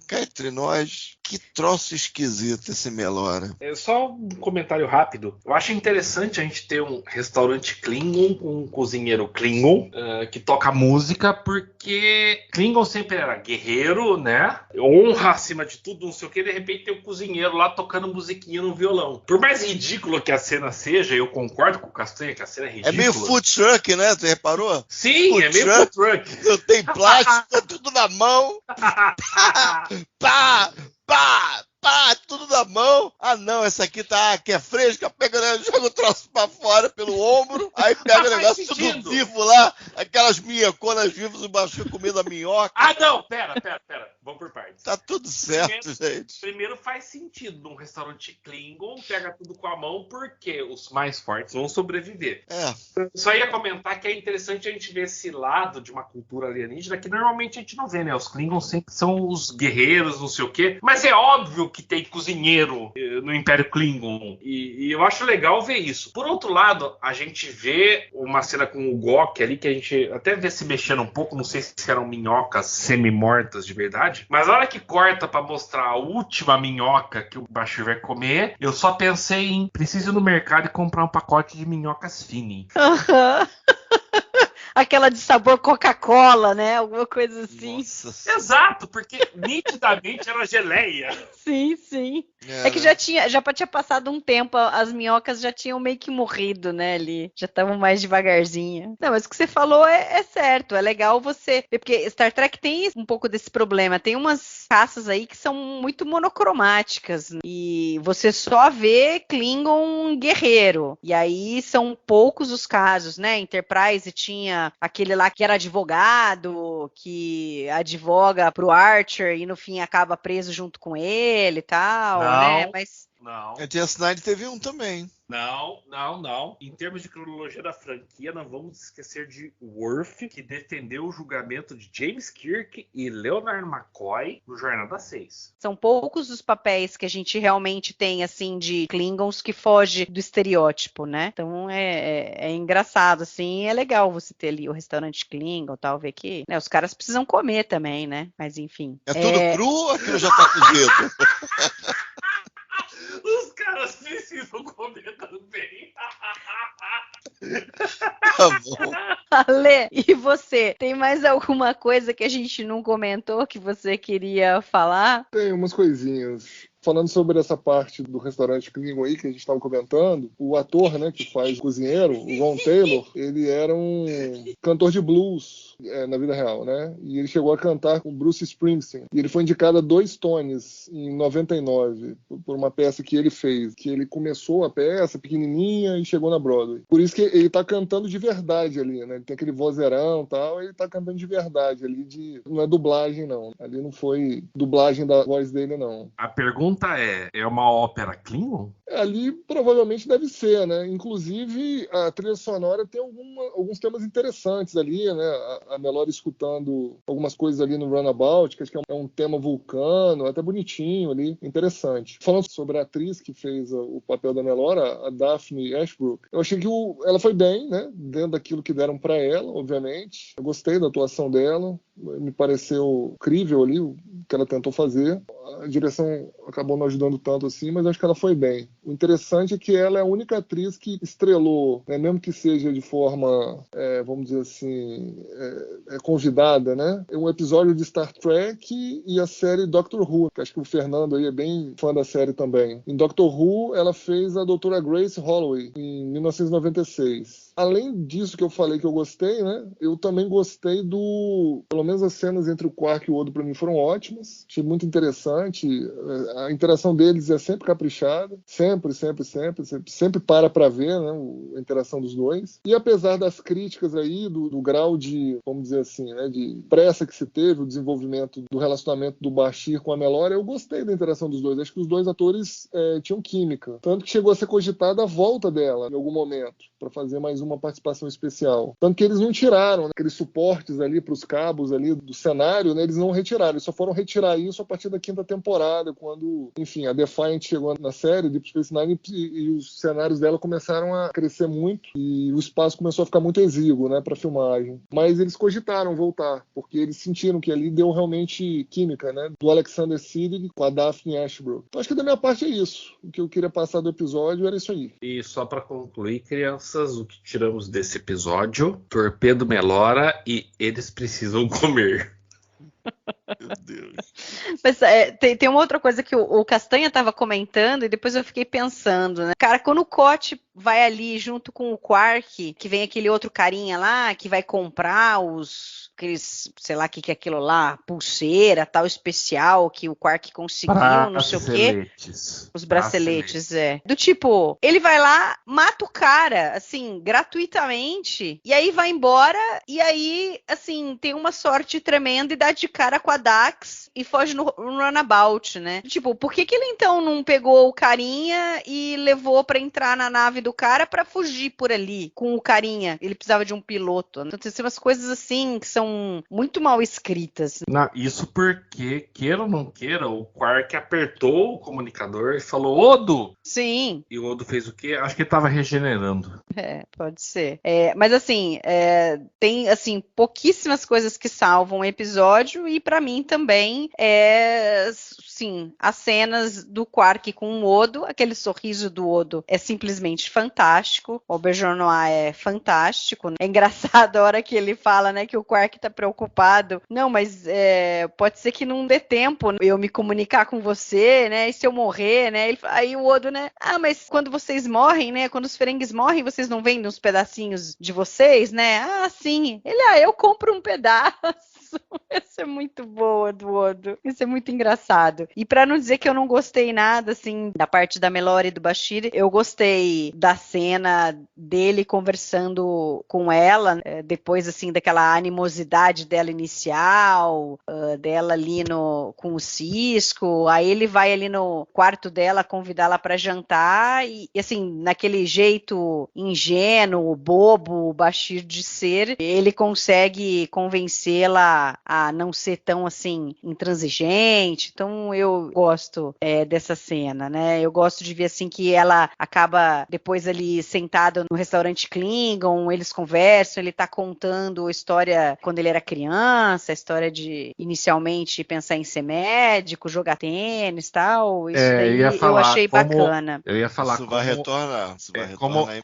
Cá entre nós, que troço esquisito esse Melora. Só um comentário rápido. Eu acho interessante a gente ter um restaurante Klingon, um cozinheiro Klingon, que toca música, porque Klingon sempre era guerreiro, né? Honra acima de tudo, não sei o que, de repente tem um cozinheiro lá tocando musiquinha no violão. Por mais ridículo que a cena seja, eu concordo com o Castanha que a cena é ridícula. É meio food truck, né? Tu reparou? Sim, food é meio food truck. Não tem plástico, tá tudo na mão. Pá, tudo na mão. Ah, não, essa aqui tá que é fresca, pega, né, joga o troço pra fora pelo ombro, aí pega o negócio tudo vivo lá, aquelas minhoconas vivas, o baixinho comendo a minhoca. Ah, não, pera, vamos por partes. Tá tudo certo, gente. Primeiro faz sentido num restaurante Klingon, pega tudo com a mão, porque os mais fortes vão sobreviver. Só ia comentar que é interessante a gente ver esse lado de uma cultura alienígena que normalmente a gente não vê, né? Os Klingons sempre são os guerreiros, não sei o quê, mas é óbvio que tem cozinheiro no Império Klingon, e eu acho legal ver isso. Por outro lado, a gente vê uma cena com o Gok ali, que a gente até vê se mexendo um pouco, não sei se eram minhocas semi-mortas de verdade, mas a hora que corta pra mostrar a última minhoca que o Bashir vai comer, eu só pensei em preciso ir no mercado e comprar um pacote de minhocas Fini. Aquela de sabor Coca-Cola, né? Alguma coisa assim. Nossa. Exato, porque nitidamente era geleia. Sim. É que já tinha passado um tempo, as minhocas já tinham meio que morrido, né, ali. Já estavam mais devagarzinho. Não, mas o que você falou é certo. É legal você ver, porque Star Trek tem um pouco desse problema. Tem umas raças aí que são muito monocromáticas. E você só vê Klingon guerreiro. E aí são poucos os casos, né? Enterprise tinha aquele lá que era advogado, que advoga pro Archer e no fim acaba preso junto com ele e tal, né? Mas não. A DS9 teve um também. Não. Em termos de cronologia da franquia, não vamos esquecer de Worf, que defendeu o julgamento de James Kirk e Leonard McCoy no Jornada 6. São poucos os papéis que a gente realmente tem, assim, de Klingons que foge do estereótipo, né? Então é engraçado, assim, é legal você ter ali o restaurante Klingon, tal, ver que, né, os caras precisam comer também, né? Mas enfim. É tudo cru ou aquilo já tá cozido? Os caras precisam comer também. Tá bom. Ale, e você? Tem mais alguma coisa que a gente não comentou que você queria falar? Tem umas coisinhas. Falando sobre essa parte do restaurante Klingon aí que a gente estava comentando, o ator, né, que faz o cozinheiro, o Ron Taylor, ele era um cantor de blues na vida real, né? E ele chegou a cantar com Bruce Springsteen. E ele foi indicado a 2 Tonys em 99 por uma peça que ele fez, que ele começou a peça pequenininha e chegou na Broadway. Por isso que ele tá cantando de verdade ali, né? Ele tem aquele vozeirão e tal, ele tá cantando de verdade ali, não é dublagem não. Ali não foi dublagem da voz dele não. A pergunta é uma ópera Klingon? Ali provavelmente deve ser, né? Inclusive a trilha sonora tem alguns temas interessantes ali, né? A Melora escutando algumas coisas ali no Runabout, que acho que é um tema vulcano, até bonitinho ali, interessante. Falando sobre a atriz que fez o papel da Melora, a Daphne Ashbrook, eu achei que ela foi bem, né? Dentro daquilo que deram para ela, obviamente. Eu gostei da atuação dela, me pareceu crível ali o que ela tentou fazer. A direção acabou não ajudando tanto assim, mas acho que ela foi bem. O interessante é que ela é a única atriz que estrelou, né, mesmo que seja de forma, vamos dizer assim, convidada, né? Um episódio de Star Trek e a série Doctor Who, que acho que o Fernando aí é bem fã da série também. Em Doctor Who, ela fez a doutora Grace Holloway, em 1996. Além disso que eu falei que eu gostei, né? Eu também gostei pelo menos as cenas entre o Quark e o Odo para mim foram ótimas. Achei muito interessante. A interação deles é sempre caprichada. Sempre para ver, né? A interação dos dois. E apesar das críticas aí, do grau de, vamos dizer assim, né? De pressa que se teve, o desenvolvimento do relacionamento do Bashir com a Melora, eu gostei da interação dos dois. Acho que os dois atores tinham química. Tanto que chegou a ser cogitada a volta dela em algum momento, para fazer mais uma participação especial. Tanto que eles não tiraram, né, aqueles suportes ali para os cabos ali do cenário, né, eles não retiraram, eles só foram retirar isso a partir da 5ª temporada, quando, enfim, a Defiant chegou na série, Deep Space Nine, e os cenários dela começaram a crescer muito e o espaço começou a ficar muito exíguo, né, para filmagem. Mas eles cogitaram voltar, porque eles sentiram que ali deu realmente química, né, do Alexander Siddig com a Daphne Ashbrook. Então acho que da minha parte é isso. O que eu queria passar do episódio era isso aí. E só para concluir, crianças, o que tiramos desse episódio: Torpedo Melora e eles precisam comer. Meu Deus. Mas tem uma outra coisa que o Castanha estava comentando e depois eu fiquei pensando, né? Cara, quando o Koch vai ali junto com o Quark, que vem aquele outro carinha lá, que vai comprar aqueles, sei lá o que é aquilo lá, pulseira, tal, especial, que o Quark conseguiu, não sei o quê. Os braceletes, Do tipo, ele vai lá, mata o cara, assim, gratuitamente, e aí vai embora, e aí, assim, tem uma sorte tremenda e dá de cara com a Dax e foge no runabout, né? Tipo, por que ele então não pegou o carinha e levou pra entrar na nave do cara pra fugir por ali com o carinha? Ele precisava de um piloto. Então tem umas coisas assim que são muito mal escritas. Não, isso porque, queira ou não queira, o Quark apertou o comunicador e falou: Odo! Sim. E o Odo fez o quê? Acho que ele tava regenerando. Pode ser. Mas assim, tem assim pouquíssimas coisas que salvam o episódio e pra mim também sim, as cenas do Quark com o Odo, aquele sorriso do Odo é simplesmente fantástico, o Auberjonois é fantástico, né? É engraçado a hora que ele fala, né, que o Quark tá preocupado, não, mas pode ser que não dê tempo eu me comunicar com você, né, e se eu morrer, né, aí o Odo, né, mas quando vocês morrem, né, quando os Ferengues morrem, vocês não vendem uns pedacinhos de vocês, né, sim, eu compro um pedaço. Essa é muito boa do Odo. Isso é muito engraçado. E pra não dizer que eu não gostei nada, assim, da parte da Melora e do Bashir, eu gostei da cena dele conversando com ela, depois, assim, daquela animosidade dela inicial, dela ali com o Cisco, aí ele vai ali no quarto dela convidá-la pra jantar e, assim, naquele jeito ingênuo, bobo, o Bashir de ser, ele consegue convencê-la a não ser tão assim intransigente. Então eu gosto dessa cena, né? Eu gosto de ver assim que ela acaba depois ali sentada no restaurante Klingon, eles conversam, ele tá contando a história quando ele era criança, a história de inicialmente pensar em ser médico, jogar tênis e tal. Isso daí eu achei bacana. Eu ia falar Isso vai retornar.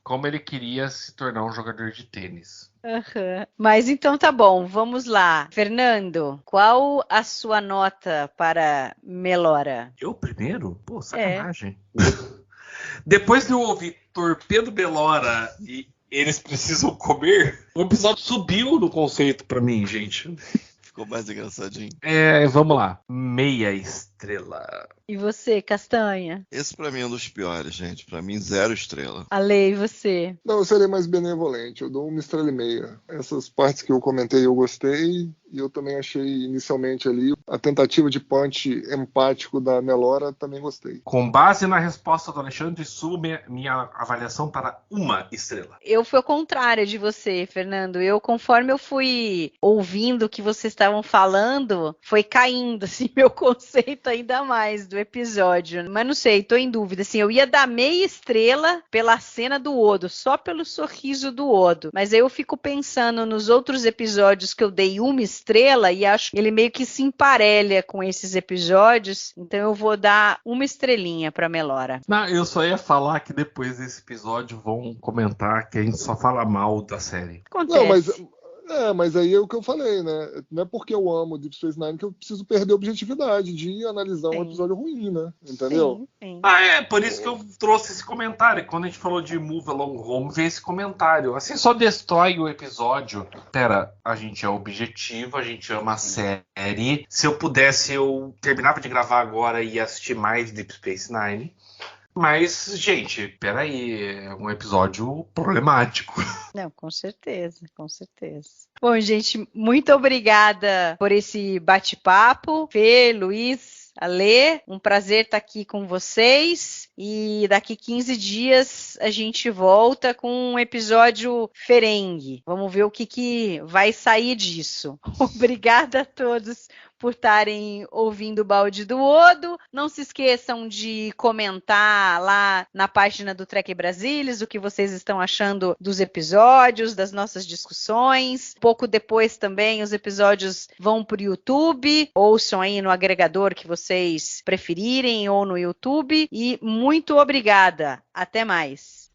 como ele queria se tornar um jogador de tênis. Aham. Mas então tá bom, vamos lá. Fernando, qual a sua nota para Melora? Eu primeiro? Pô, sacanagem. Depois de eu ouvir Torpedo Belora e Eles Precisam Comer, o episódio subiu no conceito pra mim, gente. Ficou mais engraçadinho. Vamos lá. Meia estrela. E você, Castanha? Esse pra mim é um dos piores, gente. Pra mim, 0 estrela. Ale, e você? Não, eu serei mais benevolente, eu dou 1,5 estrelas. Essas partes que eu comentei eu gostei, e eu também achei inicialmente ali a tentativa de punch empático da Melora, também gostei. Com base na resposta do Alexandre, subo minha avaliação para 1 estrela. Eu fui ao contrário de você, Fernando. Conforme eu fui ouvindo o que vocês estavam falando, foi caindo, assim, meu conceito ainda mais do episódio. Mas não sei, tô em dúvida. Assim, eu ia dar meia estrela pela cena do Odo, só pelo sorriso do Odo. Mas aí eu fico pensando nos outros episódios que eu dei 1 estrela e acho que ele meio que se emparelha com esses episódios. Então eu vou dar 1 estrelinha pra Melora. Não, eu só ia falar que depois desse episódio vão comentar que a gente só fala mal da série. Acontece. Não, mas aí é o que eu falei, né? Não é porque eu amo Deep Space Nine que eu preciso perder a objetividade de analisar um episódio ruim, né? Entendeu? Sim. Por isso que eu trouxe esse comentário. Quando a gente falou de Move Along Home, veio esse comentário. Assim, só destrói o episódio. Pera, a gente é objetivo, a gente ama a série. Se eu pudesse, eu terminava de gravar agora e ia assistir mais Deep Space Nine. Mas, gente, peraí, é um episódio problemático. Não, com certeza, com certeza. Bom, gente, muito obrigada por esse bate-papo. Fê, Luiz, Ale, um prazer estar aqui com vocês. E daqui 15 dias a gente volta com um episódio ferengue. Vamos ver o que vai sair disso. Obrigada a todos por estarem ouvindo o Balde do Odo. Não se esqueçam de comentar lá na página do Trek Brasilis o que vocês estão achando dos episódios, das nossas discussões. Pouco depois também os episódios vão para o YouTube. Ouçam aí no agregador que vocês preferirem ou no YouTube. E muito obrigada. Até mais.